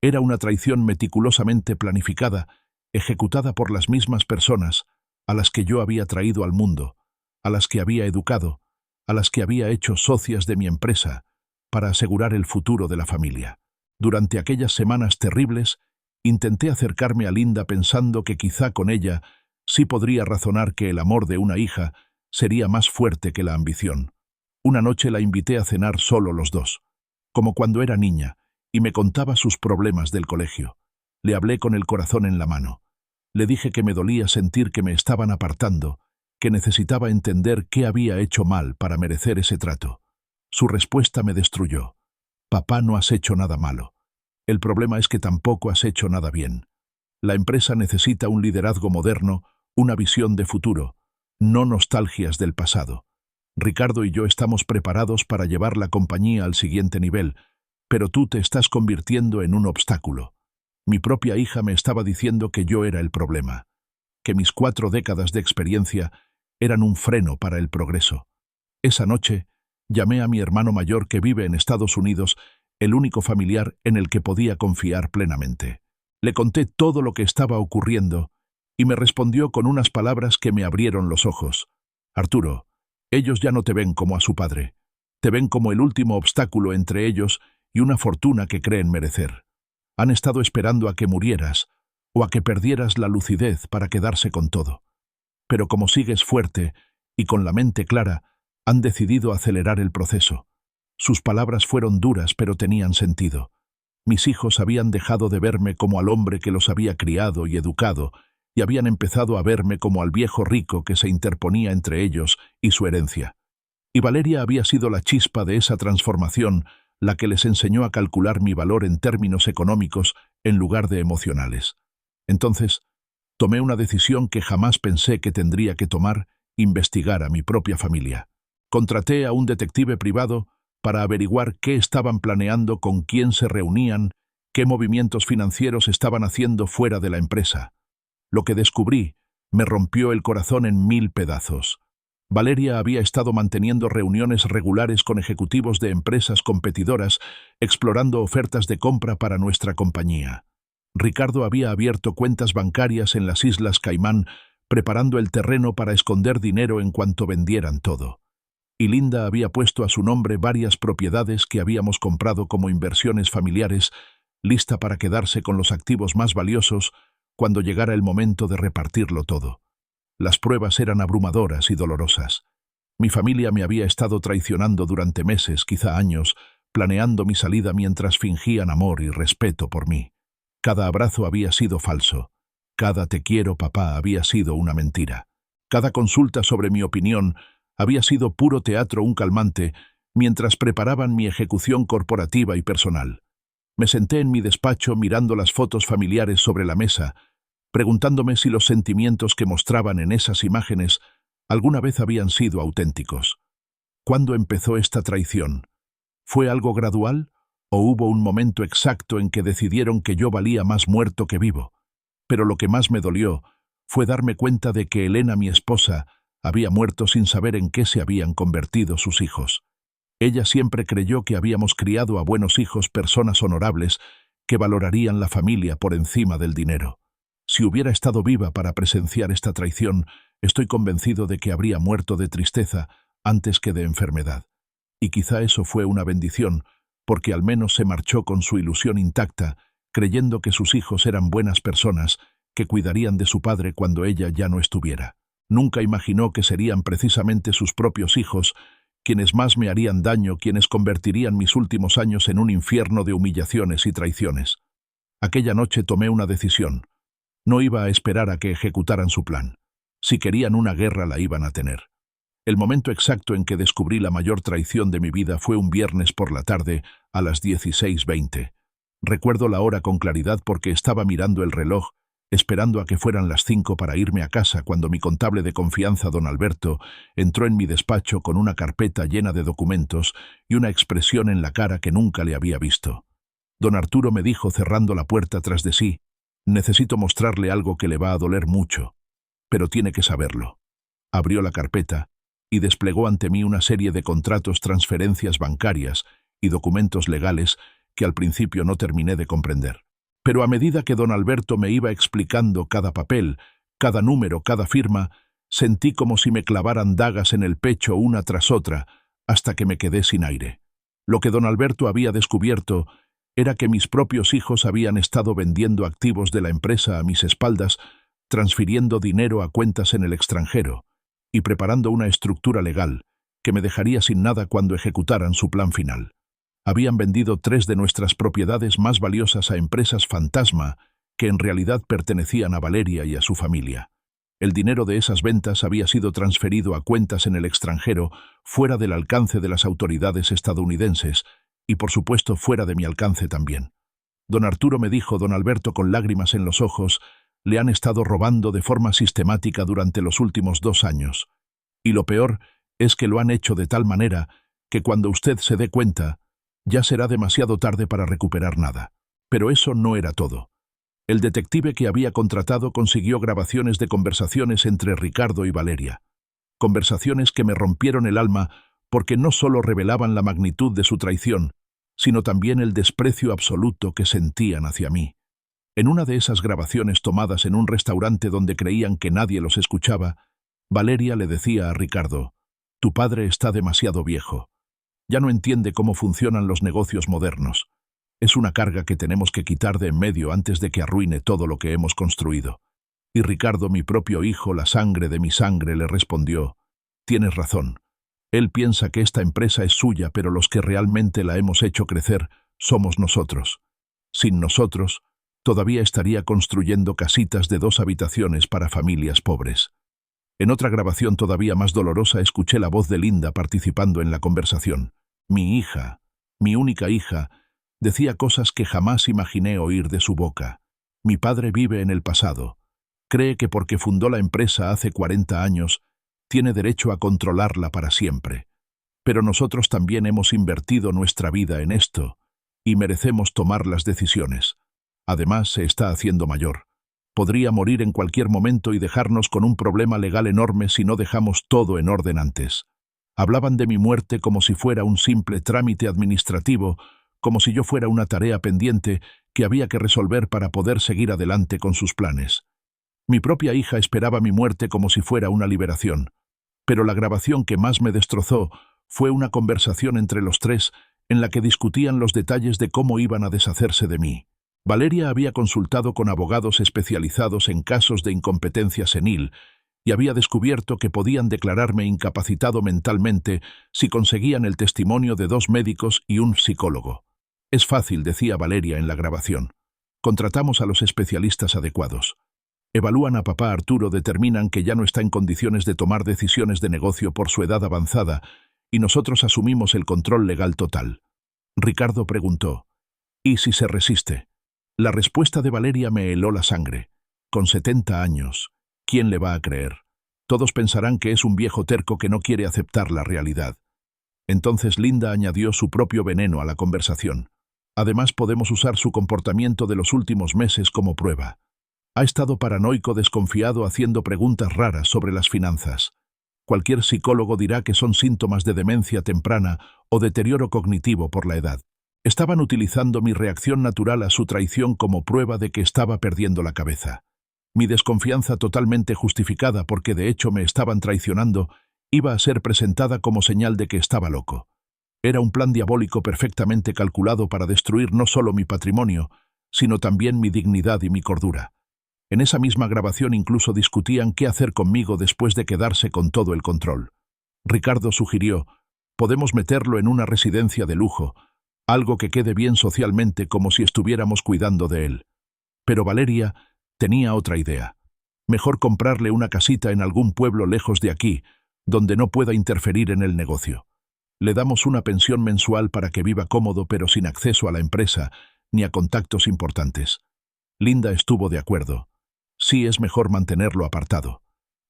Era una traición meticulosamente planificada, ejecutada por las mismas personas a las que yo había traído al mundo, a las que había educado, a las que había hecho socias de mi empresa, para asegurar el futuro de la familia. Durante aquellas semanas terribles, intenté acercarme a Linda pensando que quizá con ella sí podría razonar que el amor de una hija sería más fuerte que la ambición. Una noche la invité a cenar solo los dos, como cuando era niña, y me contaba sus problemas del colegio. Le hablé con el corazón en la mano. Le dije que me dolía sentir que me estaban apartando, que necesitaba entender qué había hecho mal para merecer ese trato. Su respuesta me destruyó. Papá, no has hecho nada malo. El problema es que tampoco has hecho nada bien. La empresa necesita un liderazgo moderno, una visión de futuro, no nostalgias del pasado. Ricardo y yo estamos preparados para llevar la compañía al siguiente nivel, pero tú te estás convirtiendo en un obstáculo. Mi propia hija me estaba diciendo que yo era el problema, que mis 4 décadas de experiencia eran un freno para el progreso. Esa noche, llamé a mi hermano mayor que vive en Estados Unidos, el único familiar en el que podía confiar plenamente. Le conté todo lo que estaba ocurriendo y me respondió con unas palabras que me abrieron los ojos. Arturo, ellos ya no te ven como a su padre. Te ven como el último obstáculo entre ellos y una fortuna que creen merecer. Han estado esperando a que murieras o a que perdieras la lucidez para quedarse con todo. Pero como sigues fuerte y con la mente clara, han decidido acelerar el proceso. Sus palabras fueron duras, pero tenían sentido. Mis hijos habían dejado de verme como al hombre que los había criado y educado, y habían empezado a verme como al viejo rico que se interponía entre ellos y su herencia. Y Valeria había sido la chispa de esa transformación, la que les enseñó a calcular mi valor en términos económicos en lugar de emocionales. Entonces, tomé una decisión que jamás pensé que tendría que tomar: investigar a mi propia familia. Contraté a un detective privado para averiguar qué estaban planeando, con quién se reunían, qué movimientos financieros estaban haciendo fuera de la empresa. Lo que descubrí me rompió el corazón en 1000 pedazos. Valeria había estado manteniendo reuniones regulares con ejecutivos de empresas competidoras, explorando ofertas de compra para nuestra compañía. Ricardo había abierto cuentas bancarias en las Islas Caimán, preparando el terreno para esconder dinero en cuanto vendieran todo. Y Linda había puesto a su nombre varias propiedades que habíamos comprado como inversiones familiares, lista para quedarse con los activos más valiosos cuando llegara el momento de repartirlo todo. Las pruebas eran abrumadoras y dolorosas. Mi familia me había estado traicionando durante meses, quizá años, planeando mi salida mientras fingían amor y respeto por mí. Cada abrazo había sido falso. Cada te quiero, papá, había sido una mentira. Cada consulta sobre mi opinión había sido puro teatro, un calmante, mientras preparaban mi ejecución corporativa y personal. Me senté en mi despacho mirando las fotos familiares sobre la mesa, preguntándome si los sentimientos que mostraban en esas imágenes alguna vez habían sido auténticos. ¿Cuándo empezó esta traición? ¿Fue algo gradual o hubo un momento exacto en que decidieron que yo valía más muerto que vivo? Pero lo que más me dolió fue darme cuenta de que Elena, mi esposa, había muerto sin saber en qué se habían convertido sus hijos. Ella siempre creyó que habíamos criado a buenos hijos, personas honorables, que valorarían la familia por encima del dinero. Si hubiera estado viva para presenciar esta traición, estoy convencido de que habría muerto de tristeza antes que de enfermedad. Y quizá eso fue una bendición, porque al menos se marchó con su ilusión intacta, creyendo que sus hijos eran buenas personas, que cuidarían de su padre cuando ella ya no estuviera. Nunca imaginó que serían precisamente sus propios hijos quienes más me harían daño, quienes convertirían mis últimos años en un infierno de humillaciones y traiciones. Aquella noche tomé una decisión. No iba a esperar a que ejecutaran su plan. Si querían una guerra, la iban a tener. El momento exacto en que descubrí la mayor traición de mi vida fue un viernes por la tarde a las 16:20. Recuerdo la hora con claridad porque estaba mirando el reloj, esperando a que fueran las 5 para irme a casa, cuando mi contable de confianza, don Alberto, entró en mi despacho con una carpeta llena de documentos y una expresión en la cara que nunca le había visto. Don Arturo, me dijo cerrando la puerta tras de sí, necesito mostrarle algo que le va a doler mucho, pero tiene que saberlo. Abrió la carpeta y desplegó ante mí una serie de contratos, transferencias bancarias y documentos legales que al principio no terminé de comprender. Pero a medida que don Alberto me iba explicando cada papel, cada número, cada firma, sentí como si me clavaran dagas en el pecho una tras otra, hasta que me quedé sin aire. Lo que don Alberto había descubierto era que mis propios hijos habían estado vendiendo activos de la empresa a mis espaldas, transfiriendo dinero a cuentas en el extranjero y preparando una estructura legal que me dejaría sin nada cuando ejecutaran su plan final. Habían vendido 3 de nuestras propiedades más valiosas a empresas fantasma que en realidad pertenecían a Valeria y a su familia. El dinero de esas ventas había sido transferido a cuentas en el extranjero, fuera del alcance de las autoridades estadounidenses y, por supuesto, fuera de mi alcance también. Don Arturo me dijo, don Alberto con lágrimas en los ojos, le han estado robando de forma sistemática durante los últimos 2 años. Y lo peor es que lo han hecho de tal manera que cuando usted se dé cuenta, ya será demasiado tarde para recuperar nada. Pero eso no era todo. El detective que había contratado consiguió grabaciones de conversaciones entre Ricardo y Valeria. Conversaciones que me rompieron el alma porque no solo revelaban la magnitud de su traición, sino también el desprecio absoluto que sentían hacia mí. En una de esas grabaciones tomadas en un restaurante donde creían que nadie los escuchaba, Valeria le decía a Ricardo: «Tu padre está demasiado viejo. Ya no entiende cómo funcionan los negocios modernos. Es una carga que tenemos que quitar de en medio antes de que arruine todo lo que hemos construido». Y Ricardo, mi propio hijo, la sangre de mi sangre, le respondió: «Tienes razón. Él piensa que esta empresa es suya, pero los que realmente la hemos hecho crecer somos nosotros. Sin nosotros, todavía estaría construyendo casitas de 2 habitaciones para familias pobres». En otra grabación todavía más dolorosa escuché la voz de Linda participando en la conversación. Mi hija, mi única hija, decía cosas que jamás imaginé oír de su boca. Mi padre vive en el pasado. Cree que porque fundó la empresa hace 40 años, tiene derecho a controlarla para siempre. Pero nosotros también hemos invertido nuestra vida en esto, y merecemos tomar las decisiones. Además, se está haciendo mayor. Podría morir en cualquier momento y dejarnos con un problema legal enorme si no dejamos todo en orden antes. Hablaban de mi muerte como si fuera un simple trámite administrativo, como si yo fuera una tarea pendiente que había que resolver para poder seguir adelante con sus planes. Mi propia hija esperaba mi muerte como si fuera una liberación. Pero la grabación que más me destrozó fue una conversación entre los 3 en la que discutían los detalles de cómo iban a deshacerse de mí. Valeria había consultado con abogados especializados en casos de incompetencia senil y había descubierto que podían declararme incapacitado mentalmente si conseguían el testimonio de 2 médicos y un psicólogo. Es fácil, decía Valeria en la grabación. Contratamos a los especialistas adecuados. Evalúan a papá Arturo, determinan que ya no está en condiciones de tomar decisiones de negocio por su edad avanzada y nosotros asumimos el control legal total. Ricardo preguntó: «¿Y si se resiste?». La respuesta de Valeria me heló la sangre. Con 70 años, ¿quién le va a creer? Todos pensarán que es un viejo terco que no quiere aceptar la realidad. Entonces Linda añadió su propio veneno a la conversación. Además, podemos usar su comportamiento de los últimos meses como prueba. Ha estado paranoico, desconfiado, haciendo preguntas raras sobre las finanzas. Cualquier psicólogo dirá que son síntomas de demencia temprana o deterioro cognitivo por la edad. Estaban utilizando mi reacción natural a su traición como prueba de que estaba perdiendo la cabeza. Mi desconfianza, totalmente justificada porque de hecho me estaban traicionando, iba a ser presentada como señal de que estaba loco. Era un plan diabólico perfectamente calculado para destruir no solo mi patrimonio, sino también mi dignidad y mi cordura. En esa misma grabación incluso discutían qué hacer conmigo después de quedarse con todo el control. Ricardo sugirió: «Podemos meterlo en una residencia de lujo, algo que quede bien socialmente, como si estuviéramos cuidando de él». Pero Valeria tenía otra idea. Mejor comprarle una casita en algún pueblo lejos de aquí, donde no pueda interferir en el negocio. Le damos una pensión mensual para que viva cómodo pero sin acceso a la empresa ni a contactos importantes. Linda estuvo de acuerdo. Sí, es mejor mantenerlo apartado.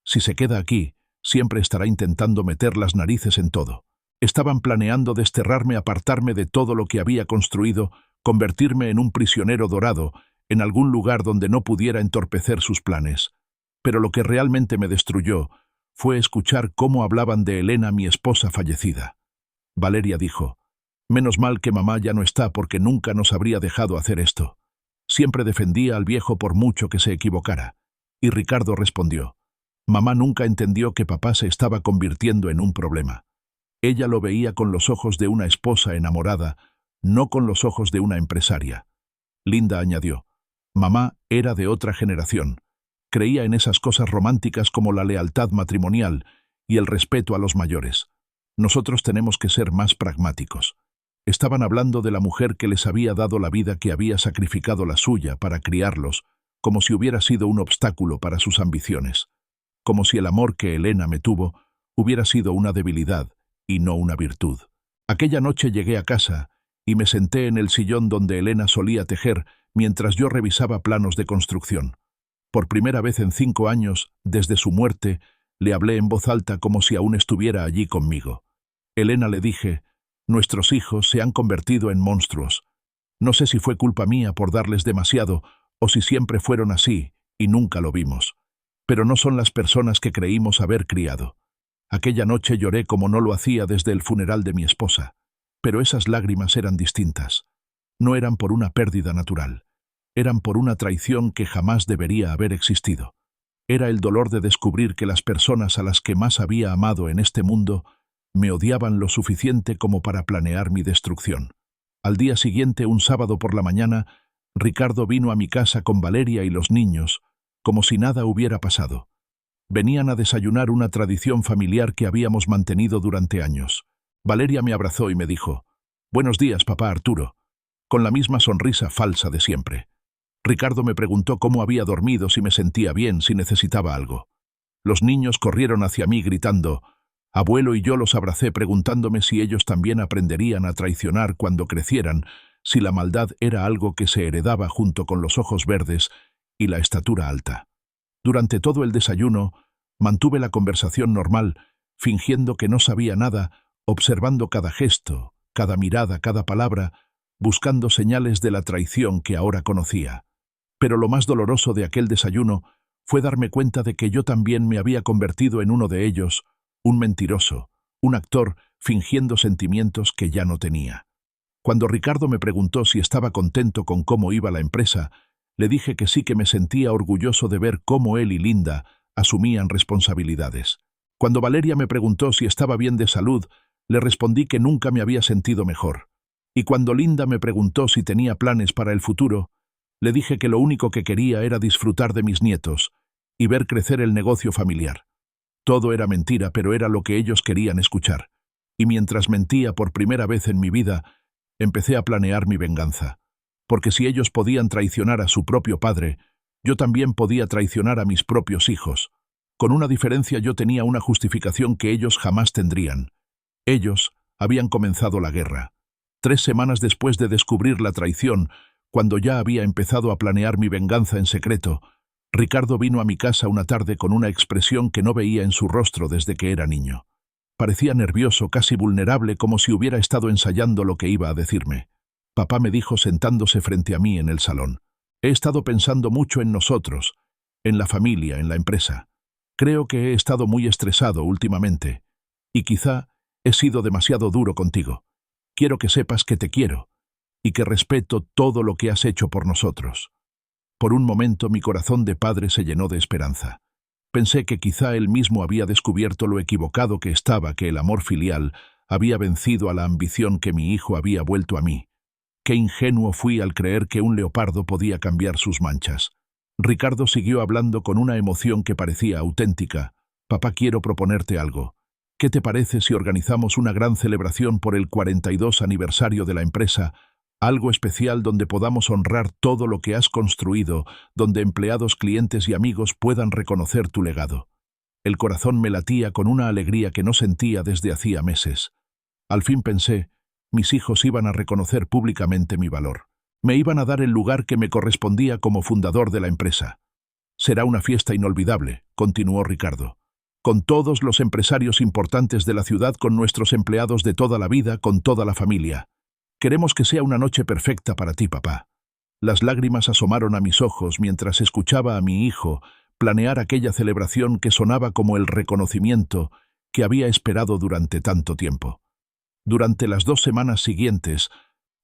Si se queda aquí, siempre estará intentando meter las narices en todo. Estaban planeando desterrarme, apartarme de todo lo que había construido, convertirme en un prisionero dorado, en algún lugar donde no pudiera entorpecer sus planes. Pero lo que realmente me destruyó fue escuchar cómo hablaban de Elena, mi esposa fallecida. Valeria dijo: Menos mal que mamá ya no está porque nunca nos habría dejado hacer esto. Siempre defendía al viejo por mucho que se equivocara. Y Ricardo respondió: mamá nunca entendió que papá se estaba convirtiendo en un problema. Ella lo veía con los ojos de una esposa enamorada, no con los ojos de una empresaria. Linda añadió: mamá era de otra generación. Creía en esas cosas románticas como la lealtad matrimonial y el respeto a los mayores. Nosotros tenemos que ser más pragmáticos. Estaban hablando de la mujer que les había dado la vida, que había sacrificado la suya para criarlos, como si hubiera sido un obstáculo para sus ambiciones. Como si el amor que Elena me tuvo hubiera sido una debilidad y no una virtud. Aquella noche llegué a casa y me senté en el sillón donde Elena solía tejer mientras yo revisaba planos de construcción. Por primera vez en 5 años, desde su muerte, le hablé en voz alta como si aún estuviera allí conmigo. Elena, le dije, nuestros hijos se han convertido en monstruos. No sé si fue culpa mía por darles demasiado o si siempre fueron así y nunca lo vimos. Pero no son las personas que creímos haber criado. Aquella noche lloré como no lo hacía desde el funeral de mi esposa. Pero esas lágrimas eran distintas. No eran por una pérdida natural. Eran por una traición que jamás debería haber existido. Era el dolor de descubrir que las personas a las que más había amado en este mundo me odiaban lo suficiente como para planear mi destrucción. Al día siguiente, un sábado por la mañana, Ricardo vino a mi casa con Valeria y los niños, como si nada hubiera pasado. Venían a desayunar, una tradición familiar que habíamos mantenido durante años. Valeria me abrazó y me dijo: «Buenos días, papá Arturo», con la misma sonrisa falsa de siempre. Ricardo me preguntó cómo había dormido, si me sentía bien, si necesitaba algo. Los niños corrieron hacia mí gritando. Abuelo y yo los abracé preguntándome si ellos también aprenderían a traicionar cuando crecieran, si la maldad era algo que se heredaba junto con los ojos verdes y la estatura alta. Durante todo el desayuno, mantuve la conversación normal, fingiendo que no sabía nada, observando cada gesto, cada mirada, cada palabra, buscando señales de la traición que ahora conocía. Pero lo más doloroso de aquel desayuno fue darme cuenta de que yo también me había convertido en uno de ellos, un mentiroso, un actor fingiendo sentimientos que ya no tenía. Cuando Ricardo me preguntó si estaba contento con cómo iba la empresa, le dije que sí, que me sentía orgulloso de ver cómo él y Linda asumían responsabilidades. Cuando Valeria me preguntó si estaba bien de salud, le respondí que nunca me había sentido mejor. Y cuando Linda me preguntó si tenía planes para el futuro, le dije que lo único que quería era disfrutar de mis nietos y ver crecer el negocio familiar. Todo era mentira, pero era lo que ellos querían escuchar. Y mientras mentía por primera vez en mi vida, empecé a planear mi venganza. Porque si ellos podían traicionar a su propio padre, yo también podía traicionar a mis propios hijos. Con una diferencia: yo tenía una justificación que ellos jamás tendrían. Ellos habían comenzado la guerra. 3 semanas después de descubrir la traición, cuando ya había empezado a planear mi venganza en secreto, Ricardo vino a mi casa una tarde con una expresión que no veía en su rostro desde que era niño. Parecía nervioso, casi vulnerable, como si hubiera estado ensayando lo que iba a decirme. Papá, me dijo sentándose frente a mí en el salón. He estado pensando mucho en nosotros, en la familia, en la empresa. Creo que he estado muy estresado últimamente, y quizá he sido demasiado duro contigo. Quiero que sepas que te quiero, y que respeto todo lo que has hecho por nosotros. Por un momento mi corazón de padre se llenó de esperanza. Pensé que quizá él mismo había descubierto lo equivocado que estaba, que el amor filial había vencido a la ambición, que mi hijo había vuelto a mí. Qué ingenuo fui al creer que un leopardo podía cambiar sus manchas. Ricardo siguió hablando con una emoción que parecía auténtica. Papá, quiero proponerte algo. ¿Qué te parece si organizamos una gran celebración por el 42 aniversario de la empresa? Algo especial donde podamos honrar todo lo que has construido, donde empleados, clientes y amigos puedan reconocer tu legado. El corazón me latía con una alegría que no sentía desde hacía meses. Al fin pensé, mis hijos iban a reconocer públicamente mi valor. Me iban a dar el lugar que me correspondía como fundador de la empresa. Será una fiesta inolvidable, continuó Ricardo. Con todos los empresarios importantes de la ciudad, con nuestros empleados de toda la vida, con toda la familia. Queremos que sea una noche perfecta para ti, papá. Las lágrimas asomaron a mis ojos mientras escuchaba a mi hijo planear aquella celebración que sonaba como el reconocimiento que había esperado durante tanto tiempo. Durante las 2 semanas siguientes,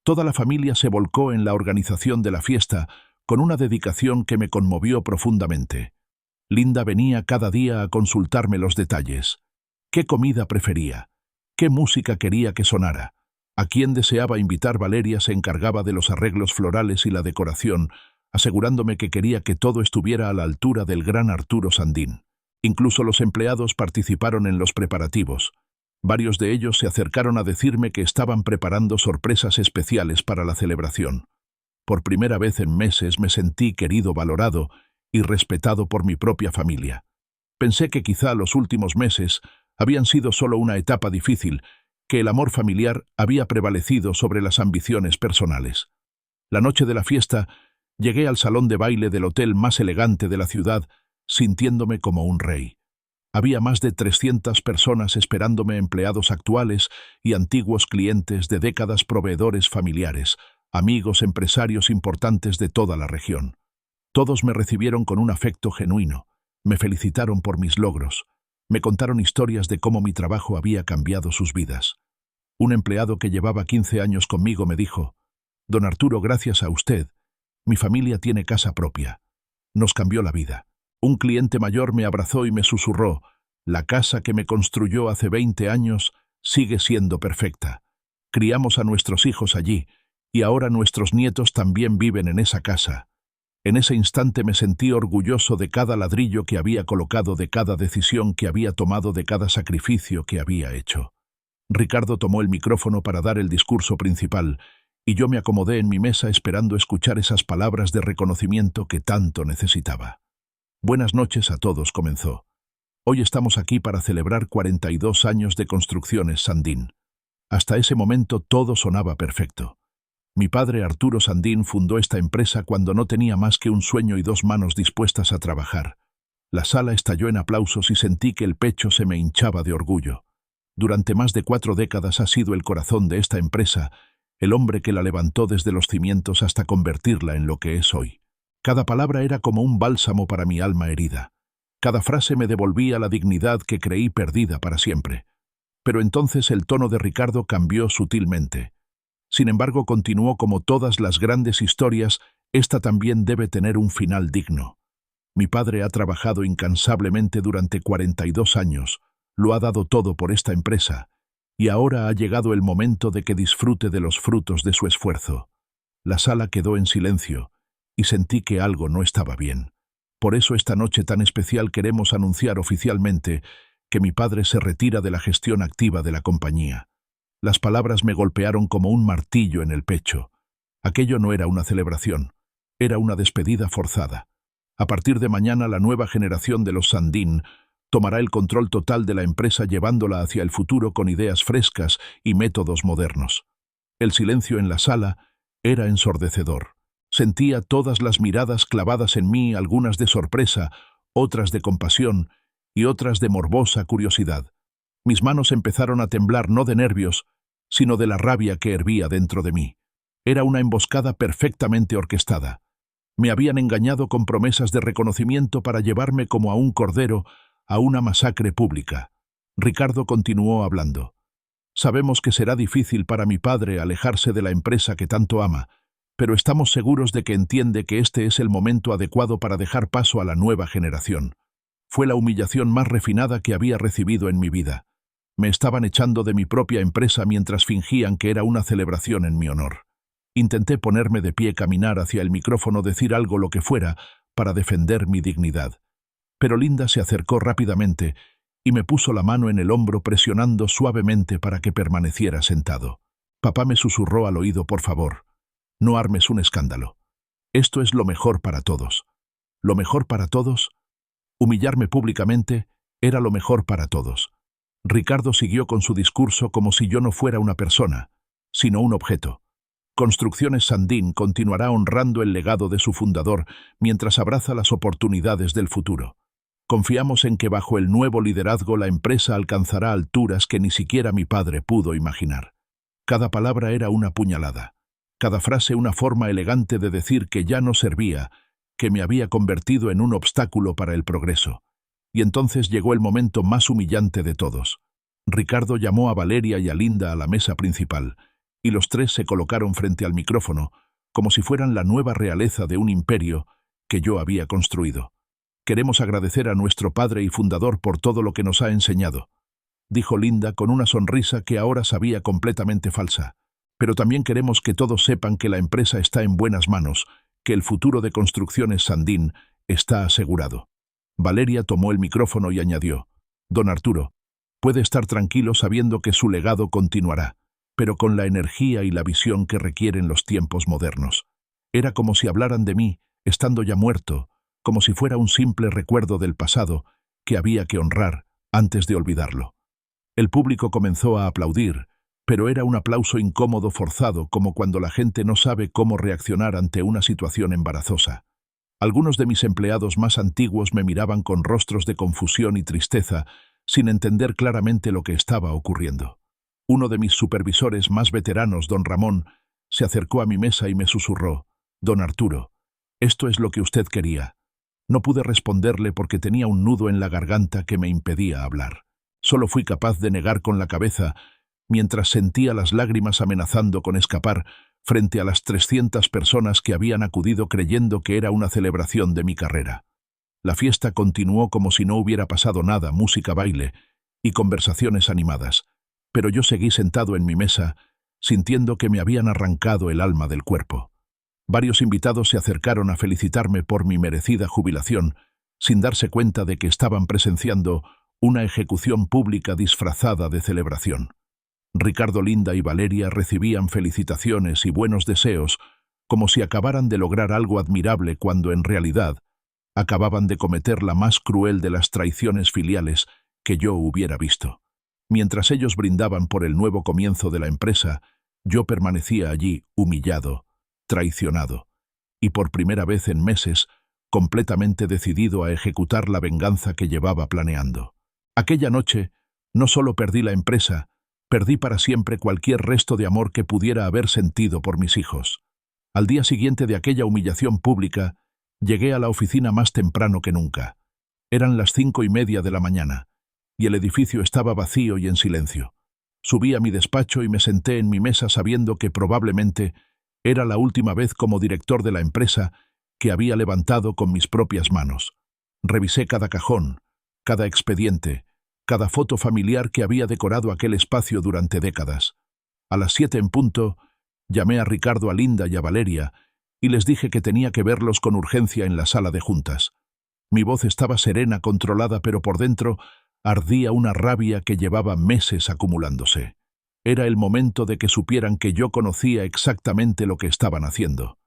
toda la familia se volcó en la organización de la fiesta con una dedicación que me conmovió profundamente. Linda venía cada día a consultarme los detalles. ¿Qué comida prefería? ¿Qué música quería que sonara? A quien deseaba invitar Valeria se encargaba de los arreglos florales y la decoración, asegurándome que quería que todo estuviera a la altura del gran Arturo Sandín. Incluso los empleados participaron en los preparativos. Varios de ellos se acercaron a decirme que estaban preparando sorpresas especiales para la celebración. Por primera vez en meses me sentí querido, valorado y respetado por mi propia familia. Pensé que quizá los últimos meses habían sido solo una etapa difícil, que el amor familiar había prevalecido sobre las ambiciones personales. La noche de la fiesta, llegué al salón de baile del hotel más elegante de la ciudad, sintiéndome como un rey. Había más de 300 personas esperándome, empleados actuales y antiguos clientes de décadas, proveedores familiares, amigos, empresarios importantes de toda la región. Todos me recibieron con un afecto genuino, me felicitaron por mis logros, me contaron historias de cómo mi trabajo había cambiado sus vidas. Un empleado que llevaba 15 años conmigo me dijo: «Don Arturo, gracias a usted, mi familia tiene casa propia. Nos cambió la vida». Un cliente mayor me abrazó y me susurró: «La casa que me construyó hace 20 años sigue siendo perfecta. Criamos a nuestros hijos allí, y ahora nuestros nietos también viven en esa casa». En ese instante me sentí orgulloso de cada ladrillo que había colocado, de cada decisión que había tomado, de cada sacrificio que había hecho. Ricardo tomó el micrófono para dar el discurso principal, y yo me acomodé en mi mesa esperando escuchar esas palabras de reconocimiento que tanto necesitaba. «Buenas noches a todos», comenzó. «Hoy estamos aquí para celebrar 42 años de Construcciones Sandín». Hasta ese momento todo sonaba perfecto. Mi padre Arturo Sandín fundó esta empresa cuando no tenía más que un sueño y 2 manos dispuestas a trabajar. La sala estalló en aplausos y sentí que el pecho se me hinchaba de orgullo. Durante más de 4 décadas ha sido el corazón de esta empresa, el hombre que la levantó desde los cimientos hasta convertirla en lo que es hoy. Cada palabra era como un bálsamo para mi alma herida. Cada frase me devolvía la dignidad que creí perdida para siempre. Pero entonces el tono de Ricardo cambió sutilmente. Sin embargo, continuó: «Como todas las grandes historias, esta también debe tener un final digno. Mi padre ha trabajado incansablemente durante 42 años, lo ha dado todo por esta empresa, y ahora ha llegado el momento de que disfrute de los frutos de su esfuerzo». La sala quedó en silencio, y sentí que algo no estaba bien. Por eso esta noche tan especial queremos anunciar oficialmente que mi padre se retira de la gestión activa de la compañía. Las palabras me golpearon como un martillo en el pecho. Aquello no era una celebración, era una despedida forzada. A partir de mañana la nueva generación de los Sandín tomará el control total de la empresa, llevándola hacia el futuro con ideas frescas y métodos modernos. El silencio en la sala era ensordecedor. Sentía todas las miradas clavadas en mí, algunas de sorpresa, otras de compasión y otras de morbosa curiosidad. Mis manos empezaron a temblar, no de nervios, sino de la rabia que hervía dentro de mí. Era una emboscada perfectamente orquestada. Me habían engañado con promesas de reconocimiento para llevarme como a un cordero a una masacre pública. Ricardo continuó hablando. «Sabemos que será difícil para mi padre alejarse de la empresa que tanto ama, pero estamos seguros de que entiende que este es el momento adecuado para dejar paso a la nueva generación». Fue la humillación más refinada que había recibido en mi vida. Me estaban echando de mi propia empresa mientras fingían que era una celebración en mi honor. Intenté ponerme de pie, caminar hacia el micrófono, decir algo, lo que fuera, para defender mi dignidad. Pero Linda se acercó rápidamente y me puso la mano en el hombro, presionando suavemente para que permaneciera sentado. Papá me susurró al oído: «Por favor, no armes un escándalo. Esto es lo mejor para todos». ¿Lo mejor para todos? Humillarme públicamente era lo mejor para todos. Ricardo siguió con su discurso como si yo no fuera una persona, sino un objeto. Construcciones Sandín continuará honrando el legado de su fundador mientras abraza las oportunidades del futuro. Confiamos en que bajo el nuevo liderazgo la empresa alcanzará alturas que ni siquiera mi padre pudo imaginar. Cada palabra era una puñalada, cada frase una forma elegante de decir que ya no servía, que me había convertido en un obstáculo para el progreso. Y entonces llegó el momento más humillante de todos. Ricardo llamó a Valeria y a Linda a la mesa principal, y los tres se colocaron frente al micrófono, como si fueran la nueva realeza de un imperio que yo había construido. «Queremos agradecer a nuestro padre y fundador por todo lo que nos ha enseñado», dijo Linda con una sonrisa que ahora sabía completamente falsa. «Pero también queremos que todos sepan que la empresa está en buenas manos, que el futuro de Construcciones Sandín está asegurado». Valeria tomó el micrófono y añadió: «Don Arturo, puede estar tranquilo sabiendo que su legado continuará, pero con la energía y la visión que requieren los tiempos modernos. Era como si hablaran de mí, estando ya muerto, como si fuera un simple recuerdo del pasado que había que honrar antes de olvidarlo». El público comenzó a aplaudir, pero era un aplauso incómodo forzado, como cuando la gente no sabe cómo reaccionar ante una situación embarazosa. Algunos de mis empleados más antiguos me miraban con rostros de confusión y tristeza, sin entender claramente lo que estaba ocurriendo. Uno de mis supervisores más veteranos, don Ramón, se acercó a mi mesa y me susurró: «Don Arturo, esto es lo que usted quería». No pude responderle porque tenía un nudo en la garganta que me impedía hablar. Solo fui capaz de negar con la cabeza, mientras sentía las lágrimas amenazando con escapar frente a las 300 personas que habían acudido creyendo que era una celebración de mi carrera. La fiesta continuó como si no hubiera pasado nada, música, baile y conversaciones animadas, pero yo seguí sentado en mi mesa, sintiendo que me habían arrancado el alma del cuerpo. Varios invitados se acercaron a felicitarme por mi merecida jubilación, sin darse cuenta de que estaban presenciando una ejecución pública disfrazada de celebración. Ricardo, Linda y Valeria recibían felicitaciones y buenos deseos, como si acabaran de lograr algo admirable cuando en realidad acababan de cometer la más cruel de las traiciones filiales que yo hubiera visto. Mientras ellos brindaban por el nuevo comienzo de la empresa, yo permanecía allí, humillado, traicionado, y por primera vez en meses, completamente decidido a ejecutar la venganza que llevaba planeando. Aquella noche, no solo perdí la empresa, perdí para siempre cualquier resto de amor que pudiera haber sentido por mis hijos. Al día siguiente de aquella humillación pública, llegué a la oficina más temprano que nunca. Eran las 5:30 de la mañana, y el edificio estaba vacío y en silencio. Subí a mi despacho y me senté en mi mesa sabiendo que probablemente era la última vez como director de la empresa que había levantado con mis propias manos. Revisé cada cajón, cada expediente, cada foto familiar que había decorado aquel espacio durante décadas. A las 7 en punto, llamé a Ricardo, a Linda y a Valeria, y les dije que tenía que verlos con urgencia en la sala de juntas. Mi voz estaba serena, controlada, pero por dentro ardía una rabia que llevaba meses acumulándose. Era el momento de que supieran que yo conocía exactamente lo que estaban haciendo.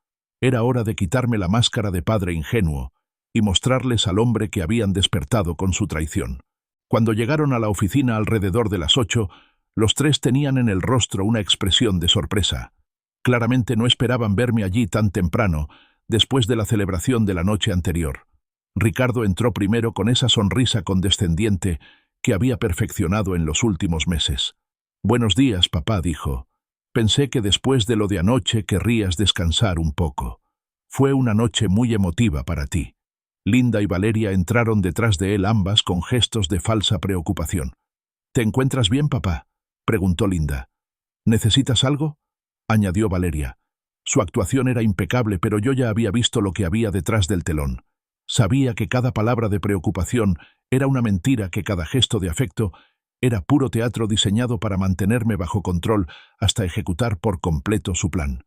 Era hora de quitarme la máscara de padre ingenuo y mostrarles al hombre que habían despertado con su traición. Cuando llegaron a la oficina alrededor de las 8, los tres tenían en el rostro una expresión de sorpresa. Claramente no esperaban verme allí tan temprano, después de la celebración de la noche anterior. Ricardo entró primero con esa sonrisa condescendiente que había perfeccionado en los últimos meses. «Buenos días, papá», dijo. «Pensé que después de lo de anoche querrías descansar un poco. Fue una noche muy emotiva para ti». Linda y Valeria entraron detrás de él, ambas con gestos de falsa preocupación. «¿Te encuentras bien, papá?», preguntó Linda. «¿Necesitas algo?», añadió Valeria. Su actuación era impecable, pero yo ya había visto lo que había detrás del telón. Sabía que cada palabra de preocupación era una mentira, que cada gesto de afecto era puro teatro diseñado para mantenerme bajo control hasta ejecutar por completo su plan.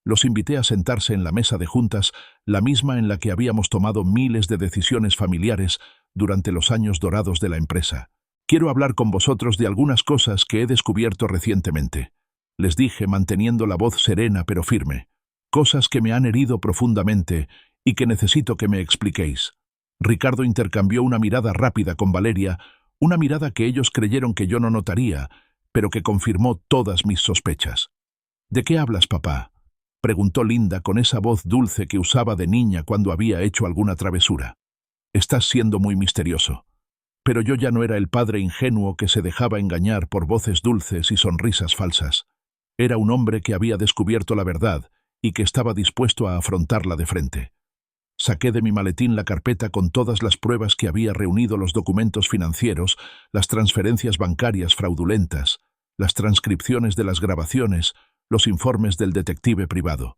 Los invité a sentarse en la mesa de juntas, la misma en la que habíamos tomado miles de decisiones familiares durante los años dorados de la empresa. «Quiero hablar con vosotros de algunas cosas que he descubierto recientemente», les dije, manteniendo la voz serena pero firme. «Cosas que me han herido profundamente y que necesito que me expliquéis». Ricardo intercambió una mirada rápida con Valeria, una mirada que ellos creyeron que yo no notaría, pero que confirmó todas mis sospechas. «¿De qué hablas, papá?», preguntó Linda con esa voz dulce que usaba de niña cuando había hecho alguna travesura. «Estás siendo muy misterioso». Pero yo ya no era el padre ingenuo que se dejaba engañar por voces dulces y sonrisas falsas. Era un hombre que había descubierto la verdad y que estaba dispuesto a afrontarla de frente. Saqué de mi maletín la carpeta con todas las pruebas que había reunido, los documentos financieros, las transferencias bancarias fraudulentas, las transcripciones de las grabaciones, los informes del detective privado.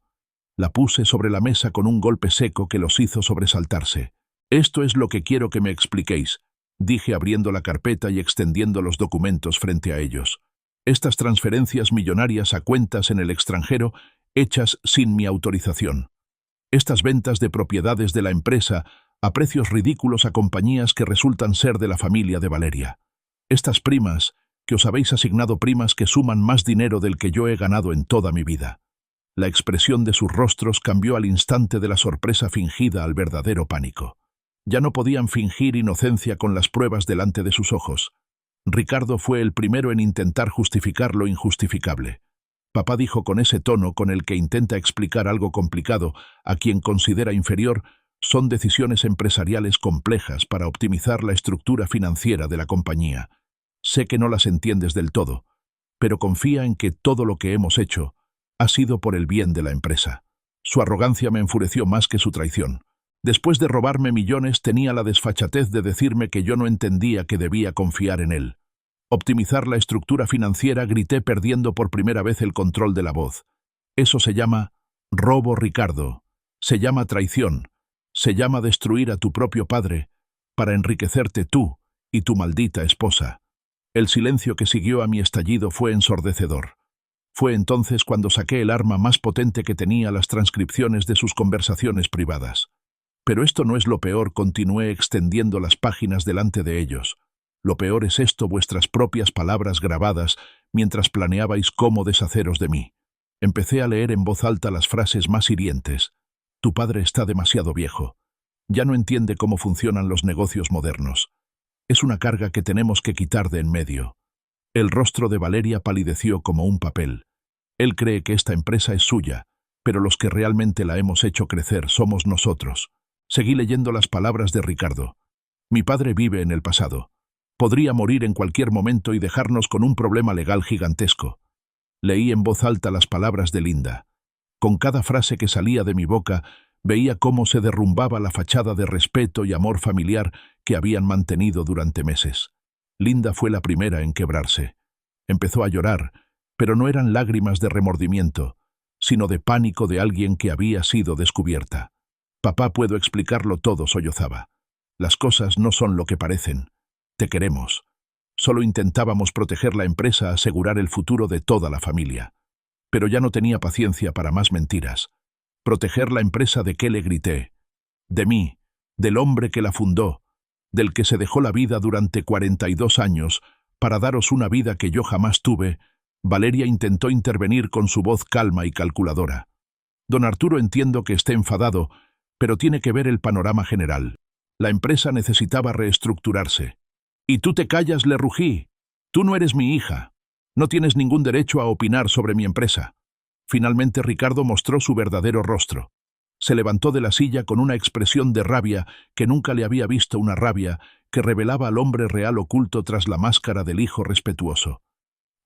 La puse sobre la mesa con un golpe seco que los hizo sobresaltarse. «Esto es lo que quiero que me expliquéis», dije abriendo la carpeta y extendiendo los documentos frente a ellos. «Estas transferencias millonarias a cuentas en el extranjero hechas sin mi autorización. Estas ventas de propiedades de la empresa a precios ridículos a compañías que resultan ser de la familia de Valeria. Estas primas, que os habéis asignado primas que suman más dinero del que yo he ganado en toda mi vida». La expresión de sus rostros cambió al instante de la sorpresa fingida al verdadero pánico. Ya no podían fingir inocencia con las pruebas delante de sus ojos. Ricardo fue el primero en intentar justificar lo injustificable. Papá dijo con ese tono con el que intenta explicar algo complicado a quien considera inferior: son decisiones empresariales complejas para optimizar la estructura financiera de la compañía. Sé que no las entiendes del todo, pero confía en que todo lo que hemos hecho ha sido por el bien de la empresa. Su arrogancia me enfureció más que su traición. Después de robarme millones, tenía la desfachatez de decirme que yo no entendía que debía confiar en él. Optimizar la estructura financiera, grité perdiendo por primera vez el control de la voz. Eso se llama robo, Ricardo. Se llama traición. Se llama destruir a tu propio padre para enriquecerte tú y tu maldita esposa. El silencio que siguió a mi estallido fue ensordecedor. Fue entonces cuando saqué el arma más potente que tenía, las transcripciones de sus conversaciones privadas. Pero esto no es lo peor, continué extendiendo las páginas delante de ellos. Lo peor es esto, vuestras propias palabras grabadas mientras planeabais cómo deshaceros de mí. Empecé a leer en voz alta las frases más hirientes. Tu padre está demasiado viejo. Ya no entiende cómo funcionan los negocios modernos. Es una carga que tenemos que quitar de en medio. El rostro de Valeria palideció como un papel. Él cree que esta empresa es suya, pero los que realmente la hemos hecho crecer somos nosotros. Seguí leyendo las palabras de Ricardo. Mi padre vive en el pasado. Podría morir en cualquier momento y dejarnos con un problema legal gigantesco. Leí en voz alta las palabras de Linda. Con cada frase que salía de mi boca, veía cómo se derrumbaba la fachada de respeto y amor familiar que habían mantenido durante meses. Linda fue la primera en quebrarse. Empezó a llorar, pero no eran lágrimas de remordimiento, sino de pánico de alguien que había sido descubierta. Papá, puedo explicarlo todo, sollozaba. Las cosas no son lo que parecen. Te queremos. Solo intentábamos proteger la empresa, asegurar el futuro de toda la familia. Pero ya no tenía paciencia para más mentiras. ¿Proteger la empresa de qué?, le grité. De mí, del hombre que la fundó, del que se dejó la vida durante 42 años para daros una vida que yo jamás tuve. Valeria intentó intervenir con su voz calma y calculadora. Don Arturo, entiendo que esté enfadado, pero tiene que ver el panorama general. La empresa necesitaba reestructurarse. «Y tú te callas», le rugí. «Tú no eres mi hija. No tienes ningún derecho a opinar sobre mi empresa». Finalmente Ricardo mostró su verdadero rostro. Se levantó de la silla con una expresión de rabia que nunca le había visto, una rabia que revelaba al hombre real oculto tras la máscara del hijo respetuoso.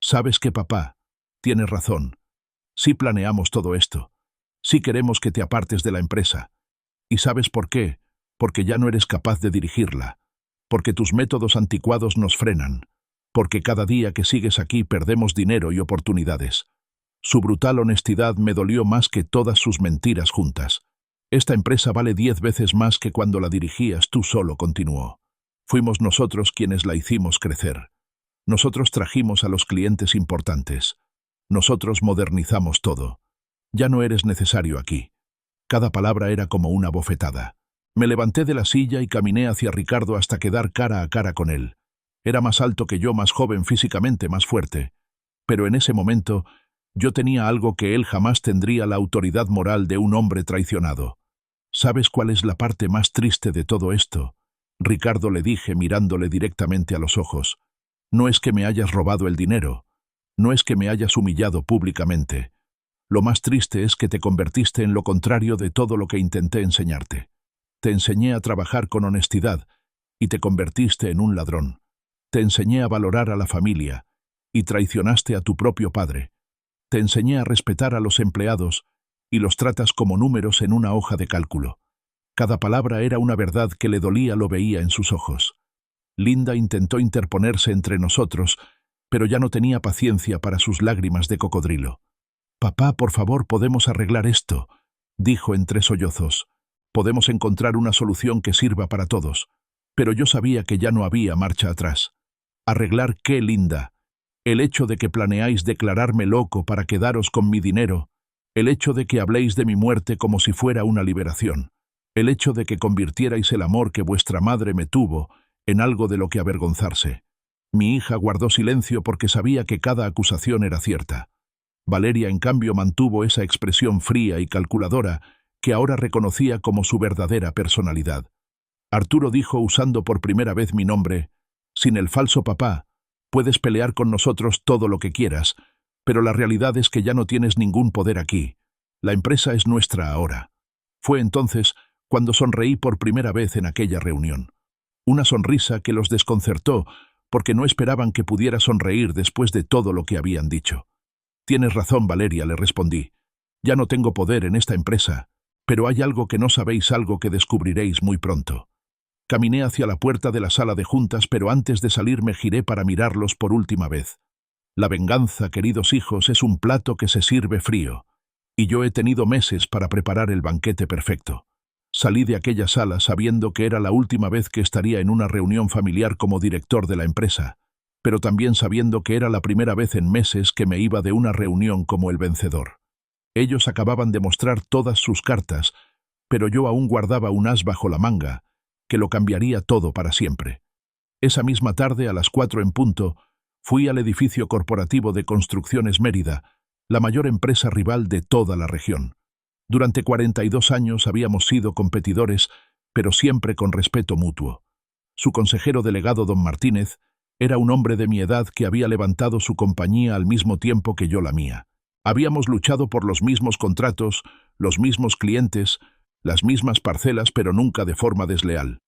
«Sabes que, papá, tienes razón. Sí planeamos todo esto. Sí queremos que te apartes de la empresa. ¿Y sabes por qué? Porque ya no eres capaz de dirigirla. Porque tus métodos anticuados nos frenan. Porque cada día que sigues aquí perdemos dinero y oportunidades». Su brutal honestidad me dolió más que todas sus mentiras juntas. «Esta empresa vale 10 veces más que cuando la dirigías tú solo», continuó. «Fuimos nosotros quienes la hicimos crecer. Nosotros trajimos a los clientes importantes. Nosotros modernizamos todo. Ya no eres necesario aquí». Cada palabra era como una bofetada. Me levanté de la silla y caminé hacia Ricardo hasta quedar cara a cara con él. Era más alto que yo, más joven físicamente, más fuerte. Pero en ese momento yo tenía algo que él jamás tendría: la autoridad moral de un hombre traicionado. «¿Sabes cuál es la parte más triste de todo esto?», Ricardo, le dije mirándole directamente a los ojos. «No es que me hayas robado el dinero. No es que me hayas humillado públicamente. Lo más triste es que te convertiste en lo contrario de todo lo que intenté enseñarte. Te enseñé a trabajar con honestidad y te convertiste en un ladrón. Te enseñé a valorar a la familia y traicionaste a tu propio padre. Te enseñé a respetar a los empleados y los tratas como números en una hoja de cálculo. Cada palabra era una verdad que le dolía, lo veía en sus ojos. Linda intentó interponerse entre nosotros, pero ya no tenía paciencia para sus lágrimas de cocodrilo. «Papá, por favor, podemos arreglar esto», dijo entre sollozos. «Podemos encontrar una solución que sirva para todos». Pero yo sabía que ya no había marcha atrás. ¿Arreglar qué, Linda? El hecho de que planeáis declararme loco para quedaros con mi dinero, el hecho de que habléis de mi muerte como si fuera una liberación, el hecho de que convirtierais el amor que vuestra madre me tuvo en algo de lo que avergonzarse. Mi hija guardó silencio porque sabía que cada acusación era cierta. Valeria, en cambio, mantuvo esa expresión fría y calculadora que ahora reconocía como su verdadera personalidad. Arturo dijo, usando por primera vez mi nombre: «Sin el falso papá, puedes pelear con nosotros todo lo que quieras, pero la realidad es que ya no tienes ningún poder aquí. La empresa es nuestra ahora». Fue entonces cuando sonreí por primera vez en aquella reunión. Una sonrisa que los desconcertó, porque no esperaban que pudiera sonreír después de todo lo que habían dicho. «Tienes razón, Valeria», le respondí. «Ya no tengo poder en esta empresa, pero hay algo que no sabéis, algo que descubriréis muy pronto». Caminé hacia la puerta de la sala de juntas, pero antes de salir me giré para mirarlos por última vez. La venganza, queridos hijos, es un plato que se sirve frío, y yo he tenido meses para preparar el banquete perfecto. Salí de aquella sala sabiendo que era la última vez que estaría en una reunión familiar como director de la empresa, pero también sabiendo que era la primera vez en meses que me iba de una reunión como el vencedor. Ellos acababan de mostrar todas sus cartas, pero yo aún guardaba un as bajo la manga, que lo cambiaría todo para siempre. Esa misma tarde, a las 4 en punto, fui al edificio corporativo de Construcciones Mérida, la mayor empresa rival de toda la región. Durante 42 años habíamos sido competidores, pero siempre con respeto mutuo. Su consejero delegado, don Martínez, era un hombre de mi edad que había levantado su compañía al mismo tiempo que yo la mía. Habíamos luchado por los mismos contratos, los mismos clientes, las mismas parcelas, pero nunca de forma desleal.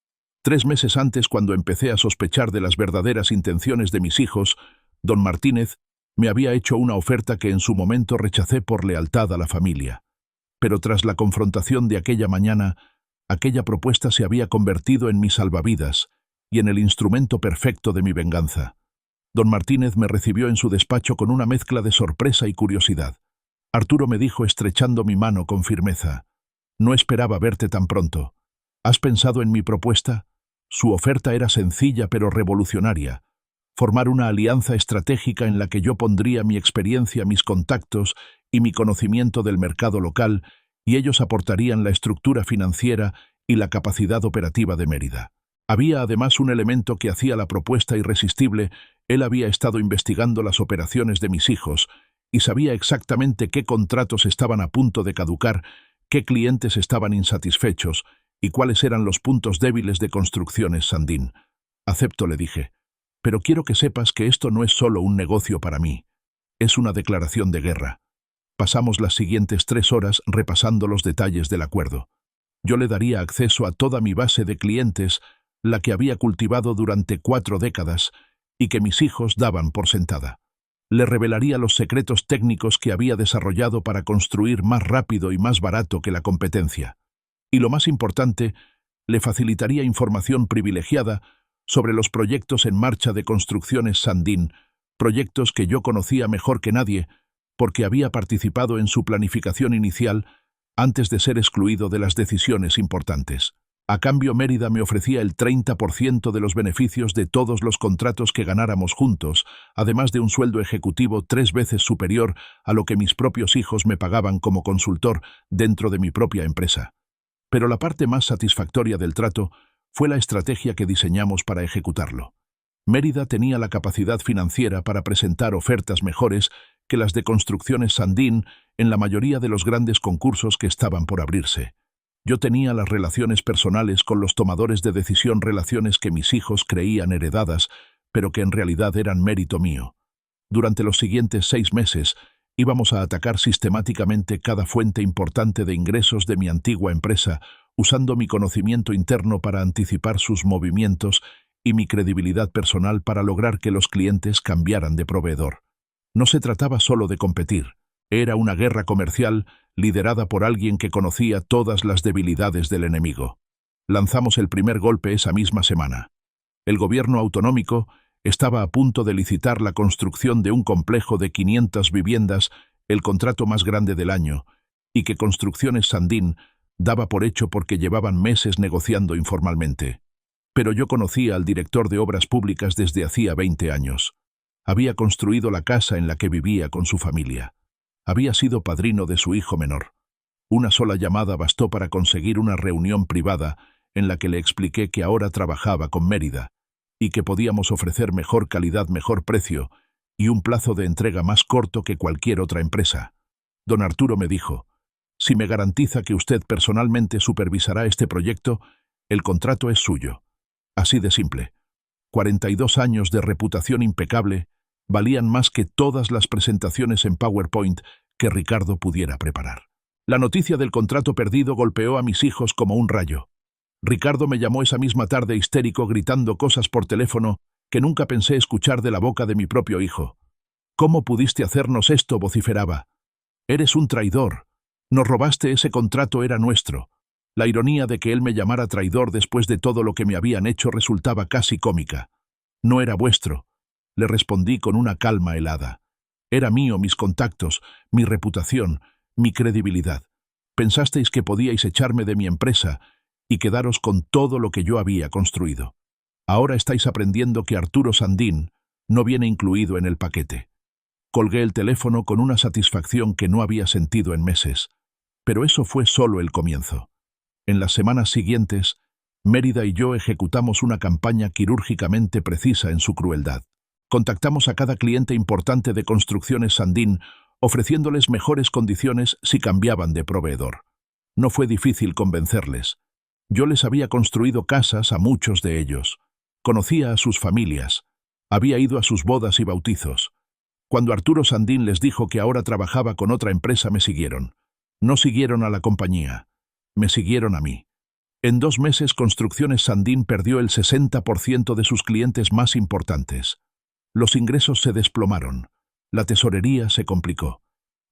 3 meses antes, cuando empecé a sospechar de las verdaderas intenciones de mis hijos, don Martínez me había hecho una oferta que en su momento rechacé por lealtad a la familia. Pero tras la confrontación de aquella mañana, aquella propuesta se había convertido en mi salvavidas y en el instrumento perfecto de mi venganza. Don Martínez me recibió en su despacho con una mezcla de sorpresa y curiosidad. Arturo, me dijo estrechando mi mano con firmeza: «No esperaba verte tan pronto. ¿Has pensado en mi propuesta?» Su oferta era sencilla pero revolucionaria: formar una alianza estratégica en la que yo pondría mi experiencia, mis contactos y mi conocimiento del mercado local, y ellos aportarían la estructura financiera y la capacidad operativa de Mérida. Había además un elemento que hacía la propuesta irresistible: él había estado investigando las operaciones de mis hijos y sabía exactamente qué contratos estaban a punto de caducar, qué clientes estaban insatisfechos y cuáles eran los puntos débiles de Construcciones Sandín. «Acepto», le dije, «pero quiero que sepas que esto no es solo un negocio para mí, es una declaración de guerra». Pasamos las siguientes 3 horas repasando los detalles del acuerdo. Yo le daría acceso a toda mi base de clientes, la que había cultivado durante 4 décadas y que mis hijos daban por sentada. Le revelaría los secretos técnicos que había desarrollado para construir más rápido y más barato que la competencia. Y lo más importante, le facilitaría información privilegiada sobre los proyectos en marcha de Construcciones Sandín, proyectos que yo conocía mejor que nadie, porque había participado en su planificación inicial antes de ser excluido de las decisiones importantes. A cambio, Mérida me ofrecía el 30% de los beneficios de todos los contratos que ganáramos juntos, además de un sueldo ejecutivo 3 veces superior a lo que mis propios hijos me pagaban como consultor dentro de mi propia empresa. Pero la parte más satisfactoria del trato fue la estrategia que diseñamos para ejecutarlo. Mérida tenía la capacidad financiera para presentar ofertas mejores que las de Construcciones Sandín en la mayoría de los grandes concursos que estaban por abrirse. Yo tenía las relaciones personales con los tomadores de decisión, relaciones que mis hijos creían heredadas, pero que en realidad eran mérito mío. Durante los siguientes 6 meses, íbamos a atacar sistemáticamente cada fuente importante de ingresos de mi antigua empresa, usando mi conocimiento interno para anticipar sus movimientos y mi credibilidad personal para lograr que los clientes cambiaran de proveedor. No se trataba solo de competir, Era una guerra comercial liderada por alguien que conocía todas las debilidades del enemigo. Lanzamos el primer golpe esa misma semana. El gobierno autonómico estaba a punto de licitar la construcción de un complejo de 500 viviendas, el contrato más grande del año, y que Construcciones Sandín daba por hecho porque llevaban meses negociando informalmente. Pero yo conocía al director de Obras Públicas desde hacía 20 años. Había construido la casa en la que vivía con su familia. Había sido padrino de su hijo menor. Una sola llamada bastó para conseguir una reunión privada en la que le expliqué que ahora trabajaba con Mérida y que podíamos ofrecer mejor calidad, mejor precio y un plazo de entrega más corto que cualquier otra empresa. Don Arturo me dijo: si me garantiza que usted personalmente supervisará este proyecto, el contrato es suyo. Así de simple. 42 años de reputación impecable valían más que todas las presentaciones en PowerPoint que Ricardo pudiera preparar. La noticia del contrato perdido golpeó a mis hijos como un rayo. Ricardo me llamó esa misma tarde histérico, gritando cosas por teléfono que nunca pensé escuchar de la boca de mi propio hijo. «¿Cómo pudiste hacernos esto?», vociferaba. «Eres un traidor. Nos robaste, ese contrato era nuestro». La ironía de que él me llamara traidor después de todo lo que me habían hecho resultaba casi cómica. «No era vuestro», le respondí con una calma helada. «Era mío, mis contactos, mi reputación, mi credibilidad. Pensasteis que podíais echarme de mi empresa y quedaros con todo lo que yo había construido. Ahora estáis aprendiendo que Arturo Sandín no viene incluido en el paquete». Colgué el teléfono con una satisfacción que no había sentido en meses. Pero eso fue solo el comienzo. En las semanas siguientes, Mérida y yo ejecutamos una campaña quirúrgicamente precisa en su crueldad. Contactamos a cada cliente importante de Construcciones Sandín, ofreciéndoles mejores condiciones si cambiaban de proveedor. No fue difícil convencerles. Yo les había construido casas a muchos de ellos. Conocía a sus familias. Había ido a sus bodas y bautizos. Cuando Arturo Sandín les dijo que ahora trabajaba con otra empresa, me siguieron. No siguieron a la compañía. Me siguieron a mí. En 2 meses, Construcciones Sandín perdió el 60% de sus clientes más importantes. Los ingresos se desplomaron. La tesorería se complicó.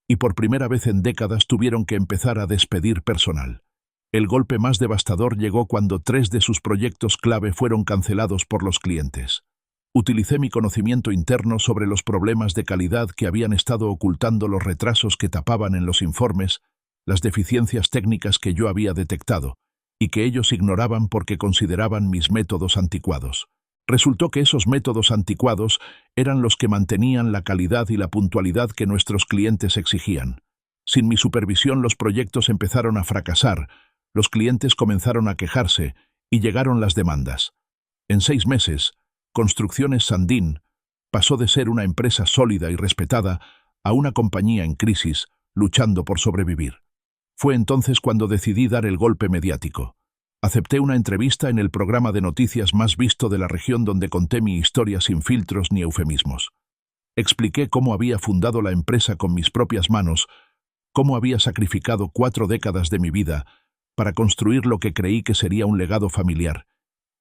Y por primera vez en décadas tuvieron que empezar a despedir personal. El golpe más devastador llegó cuando 3 de sus proyectos clave fueron cancelados por los clientes. Utilicé mi conocimiento interno sobre los problemas de calidad que habían estado ocultando, los retrasos que tapaban en los informes, las deficiencias técnicas que yo había detectado y que ellos ignoraban porque consideraban mis métodos anticuados. Resultó que esos métodos anticuados eran los que mantenían la calidad y la puntualidad que nuestros clientes exigían. Sin mi supervisión, los proyectos empezaron a fracasar, los clientes comenzaron a quejarse y llegaron las demandas. En 6 meses, Construcciones Sandín pasó de ser una empresa sólida y respetada a una compañía en crisis, luchando por sobrevivir. Fue entonces cuando decidí dar el golpe mediático. Acepté una entrevista en el programa de noticias más visto de la región, donde conté mi historia sin filtros ni eufemismos. Expliqué cómo había fundado la empresa con mis propias manos, cómo había sacrificado 4 décadas de mi vida para construir lo que creí que sería un legado familiar,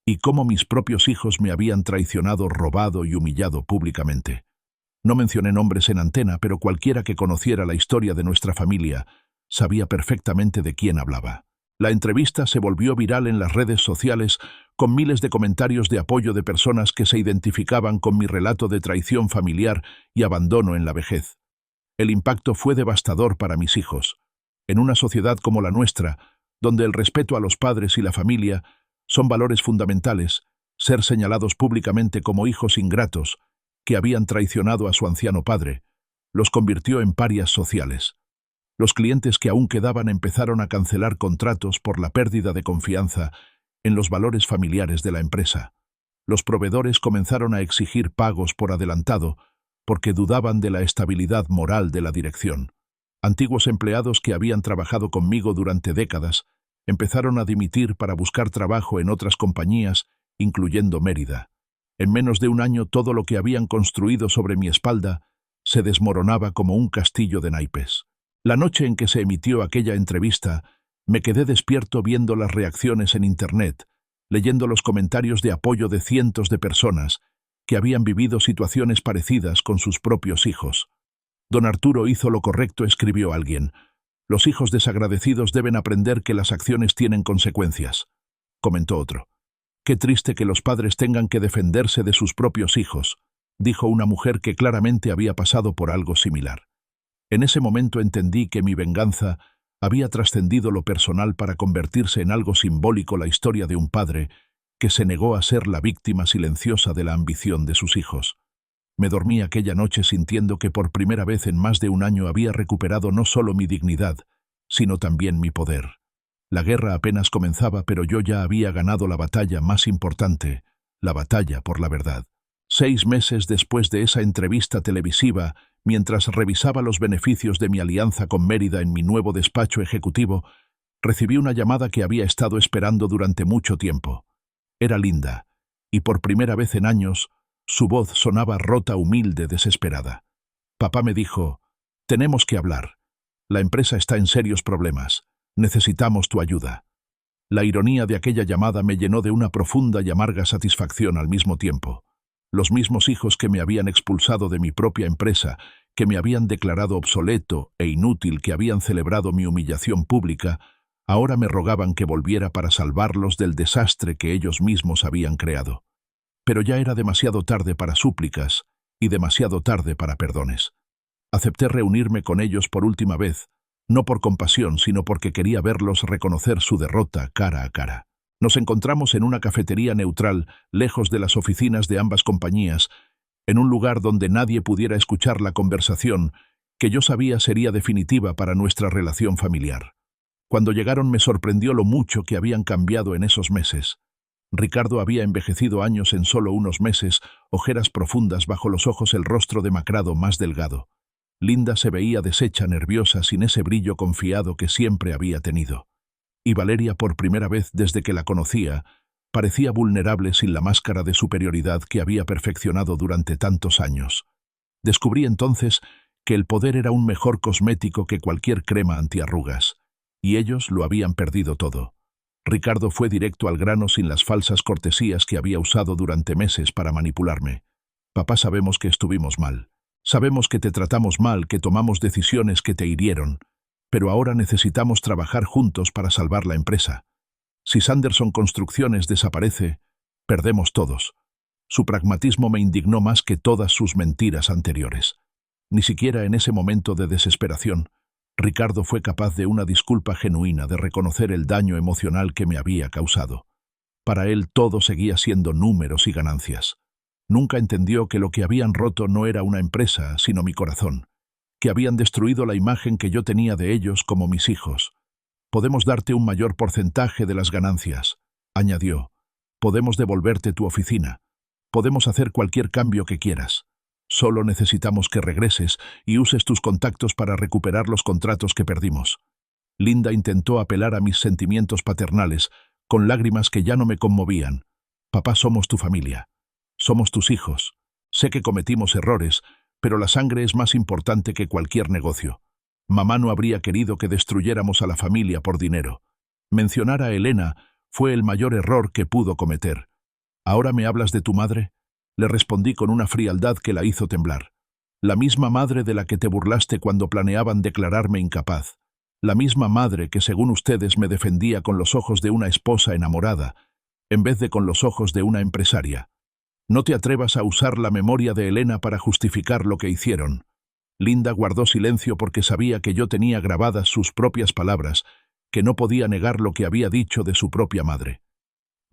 y cómo mis propios hijos me habían traicionado, robado y humillado públicamente. No mencioné nombres en antena, pero cualquiera que conociera la historia de nuestra familia sabía perfectamente de quién hablaba. La entrevista se volvió viral en las redes sociales, con miles de comentarios de apoyo de personas que se identificaban con mi relato de traición familiar y abandono en la vejez. El impacto fue devastador para mis hijos. En una sociedad como la nuestra, donde el respeto a los padres y la familia son valores fundamentales, ser señalados públicamente como hijos ingratos que habían traicionado a su anciano padre los convirtió en parias sociales. Los clientes que aún quedaban empezaron a cancelar contratos por la pérdida de confianza en los valores familiares de la empresa. Los proveedores comenzaron a exigir pagos por adelantado porque dudaban de la estabilidad moral de la dirección. Antiguos empleados que habían trabajado conmigo durante décadas empezaron a dimitir para buscar trabajo en otras compañías, incluyendo Mérida. En menos de un año, todo lo que habían construido sobre mi espalda se desmoronaba como un castillo de naipes. La noche en que se emitió aquella entrevista, me quedé despierto viendo las reacciones en Internet, leyendo los comentarios de apoyo de cientos de personas que habían vivido situaciones parecidas con sus propios hijos. Don Arturo hizo lo correcto, escribió alguien. Los hijos desagradecidos deben aprender que las acciones tienen consecuencias, comentó otro. Qué triste que los padres tengan que defenderse de sus propios hijos, dijo una mujer que claramente había pasado por algo similar. En ese momento entendí que mi venganza había trascendido lo personal para convertirse en algo simbólico, la historia de un padre que se negó a ser la víctima silenciosa de la ambición de sus hijos. Me dormí aquella noche sintiendo que por primera vez en más de un año había recuperado no solo mi dignidad, sino también mi poder. La guerra apenas comenzaba, pero yo ya había ganado la batalla más importante, la batalla por la verdad. 6 meses después de esa entrevista televisiva, mientras revisaba los beneficios de mi alianza con Mérida en mi nuevo despacho ejecutivo, recibí una llamada que había estado esperando durante mucho tiempo. Era Linda, y por primera vez en años, su voz sonaba rota, humilde, desesperada. Papá me dijo, «Tenemos que hablar. La empresa está en serios problemas. Necesitamos tu ayuda». La ironía de aquella llamada me llenó de una profunda y amarga satisfacción al mismo tiempo. Los mismos hijos que me habían expulsado de mi propia empresa, que me habían declarado obsoleto e inútil, que habían celebrado mi humillación pública, ahora me rogaban que volviera para salvarlos del desastre que ellos mismos habían creado. Pero ya era demasiado tarde para súplicas y demasiado tarde para perdones. Acepté reunirme con ellos por última vez, no por compasión, sino porque quería verlos reconocer su derrota cara a cara. Nos encontramos en una cafetería neutral, lejos de las oficinas de ambas compañías, en un lugar donde nadie pudiera escuchar la conversación que yo sabía sería definitiva para nuestra relación familiar. Cuando llegaron me sorprendió lo mucho que habían cambiado en esos meses. Ricardo había envejecido años en solo unos meses, ojeras profundas bajo los ojos, el rostro demacrado más delgado. Linda se veía deshecha, nerviosa, sin ese brillo confiado que siempre había tenido. Y Valeria, por primera vez desde que la conocía, parecía vulnerable sin la máscara de superioridad que había perfeccionado durante tantos años. Descubrí entonces que el poder era un mejor cosmético que cualquier crema antiarrugas, y ellos lo habían perdido todo. Ricardo fue directo al grano, sin las falsas cortesías que había usado durante meses para manipularme. Papá, sabemos que estuvimos mal. Sabemos que te tratamos mal, que tomamos decisiones que te hirieron, pero ahora necesitamos trabajar juntos para salvar la empresa. Si Sanderson Construcciones desaparece, perdemos todos. Su pragmatismo me indignó más que todas sus mentiras anteriores. Ni siquiera en ese momento de desesperación, Ricardo fue capaz de una disculpa genuina, de reconocer el daño emocional que me había causado. Para él todo seguía siendo números y ganancias. Nunca entendió que lo que habían roto no era una empresa, sino mi corazón, que habían destruido la imagen que yo tenía de ellos como mis hijos. Podemos darte un mayor porcentaje de las ganancias, añadió. Podemos devolverte tu oficina. Podemos hacer cualquier cambio que quieras. Solo necesitamos que regreses y uses tus contactos para recuperar los contratos que perdimos. Linda intentó apelar a mis sentimientos paternales, con lágrimas que ya no me conmovían. Papá, somos tu familia. Somos tus hijos. Sé que cometimos errores, pero la sangre es más importante que cualquier negocio. Mamá no habría querido que destruyéramos a la familia por dinero. Mencionar a Elena fue el mayor error que pudo cometer. ¿Ahora me hablas de tu madre? Le respondí con una frialdad que la hizo temblar. La misma madre de la que te burlaste cuando planeaban declararme incapaz. La misma madre que, según ustedes, me defendía con los ojos de una esposa enamorada, en vez de con los ojos de una empresaria. No te atrevas a usar la memoria de Elena para justificar lo que hicieron. Linda guardó silencio porque sabía que yo tenía grabadas sus propias palabras, que no podía negar lo que había dicho de su propia madre.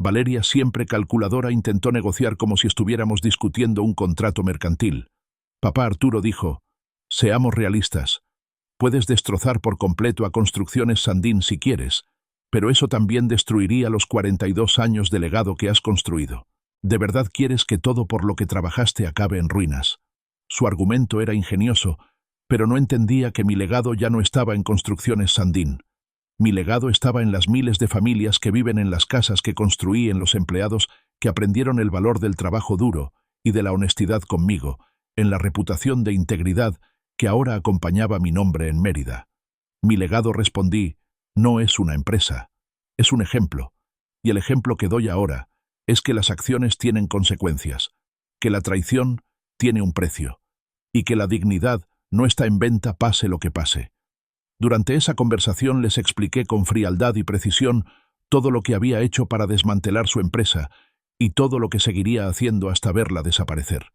Valeria, siempre calculadora, intentó negociar como si estuviéramos discutiendo un contrato mercantil. Papá, Arturo dijo, seamos realistas. Puedes destrozar por completo a Construcciones Sandin si quieres, pero eso también destruiría los 42 años de legado que has construido. ¿De verdad quieres que todo por lo que trabajaste acabe en ruinas? Su argumento era ingenioso, pero no entendía que mi legado ya no estaba en Construcciones Sandin. Mi legado estaba en las miles de familias que viven en las casas que construí, en los empleados que aprendieron el valor del trabajo duro y de la honestidad conmigo, en la reputación de integridad que ahora acompañaba mi nombre en Mérida. Mi legado, respondí, no es una empresa, es un ejemplo, y el ejemplo que doy ahora es que las acciones tienen consecuencias, que la traición tiene un precio, y que la dignidad no está en venta pase lo que pase. Durante esa conversación les expliqué con frialdad y precisión todo lo que había hecho para desmantelar su empresa y todo lo que seguiría haciendo hasta verla desaparecer.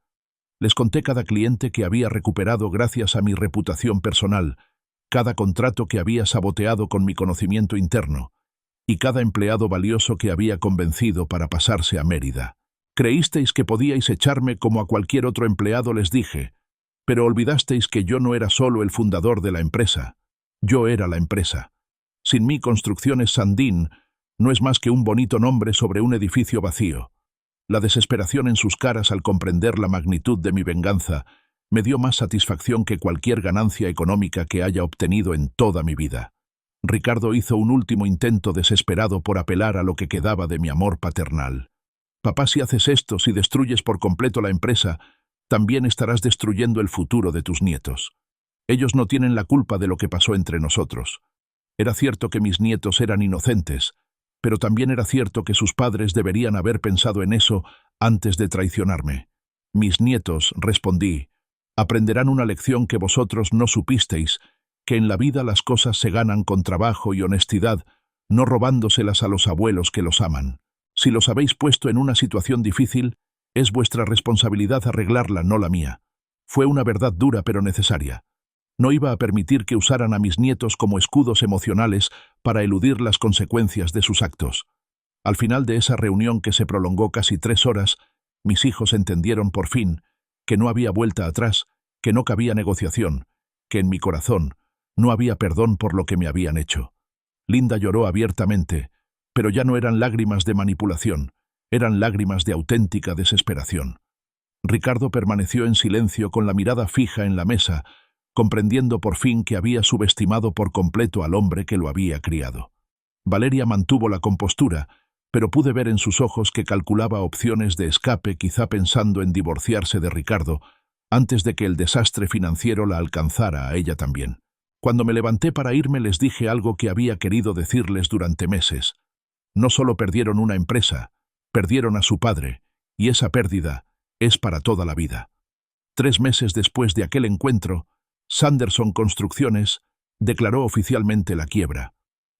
Les conté cada cliente que había recuperado gracias a mi reputación personal, cada contrato que había saboteado con mi conocimiento interno, y cada empleado valioso que había convencido para pasarse a Mérida. Creísteis que podíais echarme como a cualquier otro empleado, les dije, pero olvidasteis que yo no era solo el fundador de la empresa. Yo era la empresa. Sin mí, Construcciones Sandín no es más que un bonito nombre sobre un edificio vacío. La desesperación en sus caras al comprender la magnitud de mi venganza me dio más satisfacción que cualquier ganancia económica que haya obtenido en toda mi vida. Ricardo hizo un último intento desesperado por apelar a lo que quedaba de mi amor paternal. Papá, si haces esto, si destruyes por completo la empresa, también estarás destruyendo el futuro de tus nietos. Ellos no tienen la culpa de lo que pasó entre nosotros. Era cierto que mis nietos eran inocentes, pero también era cierto que sus padres deberían haber pensado en eso antes de traicionarme. Mis nietos, respondí, aprenderán una lección que vosotros no supisteis, que en la vida las cosas se ganan con trabajo y honestidad, no robándoselas a los abuelos que los aman. Si los habéis puesto en una situación difícil, es vuestra responsabilidad arreglarla, no la mía. Fue una verdad dura pero necesaria. No iba a permitir que usaran a mis nietos como escudos emocionales para eludir las consecuencias de sus actos. Al final de esa reunión que se prolongó casi 3 horas, mis hijos entendieron por fin que no había vuelta atrás, que no cabía negociación, que en mi corazón no había perdón por lo que me habían hecho. Linda lloró abiertamente, pero ya no eran lágrimas de manipulación, eran lágrimas de auténtica desesperación. Ricardo permaneció en silencio con la mirada fija en la mesa, comprendiendo por fin que había subestimado por completo al hombre que lo había criado. Valeria mantuvo la compostura, pero pude ver en sus ojos que calculaba opciones de escape, quizá pensando en divorciarse de Ricardo, antes de que el desastre financiero la alcanzara a ella también. Cuando me levanté para irme les dije algo que había querido decirles durante meses. No solo perdieron una empresa, perdieron a su padre, y esa pérdida es para toda la vida. 3 meses después de aquel encuentro, Sanderson Construcciones declaró oficialmente la quiebra.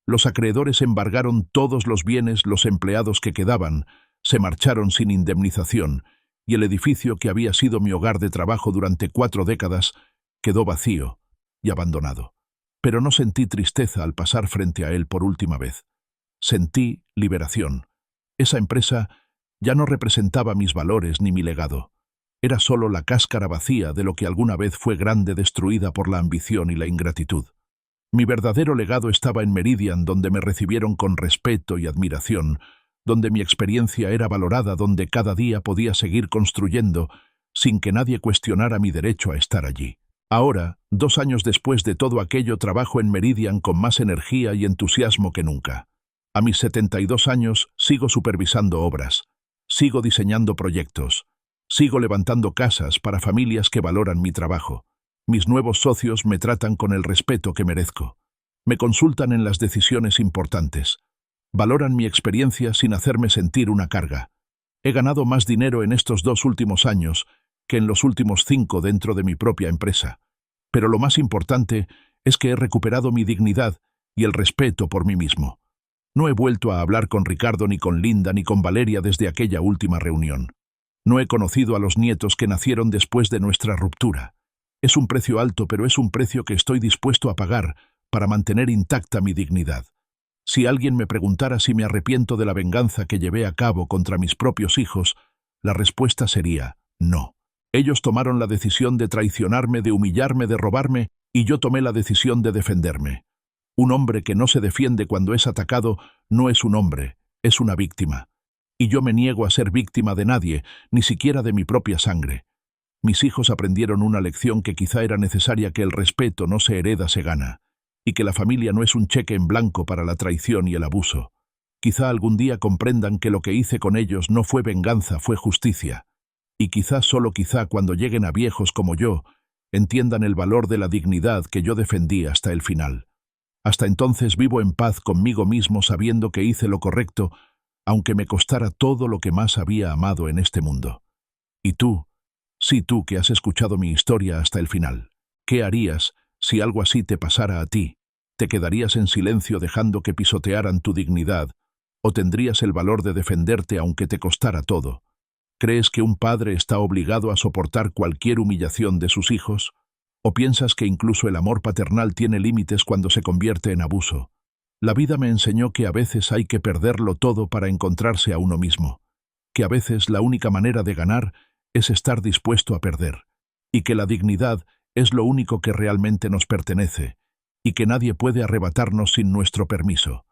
Los acreedores embargaron todos los bienes, los empleados que quedaban se marcharon sin indemnización, y el edificio que había sido mi hogar de trabajo durante 4 décadas quedó vacío y abandonado. Pero no sentí tristeza al pasar frente a él por última vez. Sentí liberación. Esa empresa ya no representaba mis valores ni mi legado. Era solo la cáscara vacía de lo que alguna vez fue grande, destruida por la ambición y la ingratitud. Mi verdadero legado estaba en Meridian, donde me recibieron con respeto y admiración, donde mi experiencia era valorada, donde cada día podía seguir construyendo sin que nadie cuestionara mi derecho a estar allí. Ahora, 2 años después de todo aquello, trabajo en Meridian con más energía y entusiasmo que nunca. A mis 72 años sigo supervisando obras, sigo diseñando proyectos, sigo levantando casas para familias que valoran mi trabajo. Mis nuevos socios me tratan con el respeto que merezco. Me consultan en las decisiones importantes. Valoran mi experiencia sin hacerme sentir una carga. He ganado más dinero en estos 2 últimos años que en los últimos 5 dentro de mi propia empresa. Pero lo más importante es que he recuperado mi dignidad y el respeto por mí mismo. No he vuelto a hablar con Ricardo, ni con Linda, ni con Valeria desde aquella última reunión. No he conocido a los nietos que nacieron después de nuestra ruptura. Es un precio alto, pero es un precio que estoy dispuesto a pagar para mantener intacta mi dignidad. Si alguien me preguntara si me arrepiento de la venganza que llevé a cabo contra mis propios hijos, la respuesta sería no. Ellos tomaron la decisión de traicionarme, de humillarme, de robarme, y yo tomé la decisión de defenderme. Un hombre que no se defiende cuando es atacado no es un hombre, es una víctima. Y yo me niego a ser víctima de nadie, ni siquiera de mi propia sangre. Mis hijos aprendieron una lección que quizá era necesaria: que el respeto no se hereda, se gana, y que la familia no es un cheque en blanco para la traición y el abuso. Quizá algún día comprendan que lo que hice con ellos no fue venganza, fue justicia. Y quizá, solo quizá, cuando lleguen a viejos como yo, entiendan el valor de la dignidad que yo defendí hasta el final. Hasta entonces vivo en paz conmigo mismo, sabiendo que hice lo correcto, aunque me costara todo lo que más había amado en este mundo. Y tú, sí, tú que has escuchado mi historia hasta el final, ¿Qué harías si algo así te pasara a ti? ¿Te quedarías en silencio dejando que pisotearan tu dignidad? ¿O tendrías el valor de defenderte aunque te costara todo? ¿Crees que un padre está obligado a soportar cualquier humillación de sus hijos? ¿O piensas que incluso el amor paternal tiene límites cuando se convierte en abuso? La vida me enseñó que a veces hay que perderlo todo para encontrarse a uno mismo, que a veces la única manera de ganar es estar dispuesto a perder, y que la dignidad es lo único que realmente nos pertenece, y que nadie puede arrebatarnos sin nuestro permiso.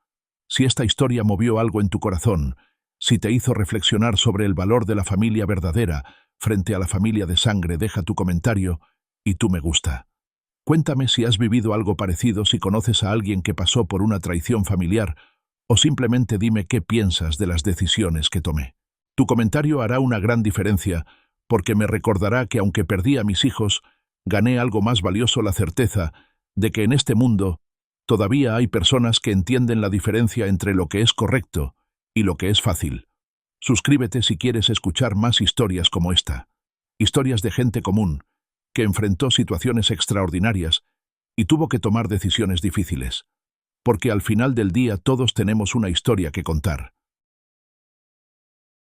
Si esta historia movió algo en tu corazón, si te hizo reflexionar sobre el valor de la familia verdadera frente a la familia de sangre, deja tu comentario y tu me gusta. Cuéntame si has vivido algo parecido, si conoces a alguien que pasó por una traición familiar, o simplemente dime qué piensas de las decisiones que tomé. Tu comentario hará una gran diferencia, porque me recordará que aunque perdí a mis hijos, gané algo más valioso: la certeza de que en este mundo todavía hay personas que entienden la diferencia entre lo que es correcto y lo que es fácil. Suscríbete si quieres escuchar más historias como esta. Historias de gente común, que enfrentó situaciones extraordinarias y tuvo que tomar decisiones difíciles. Porque al final del día todos tenemos una historia que contar.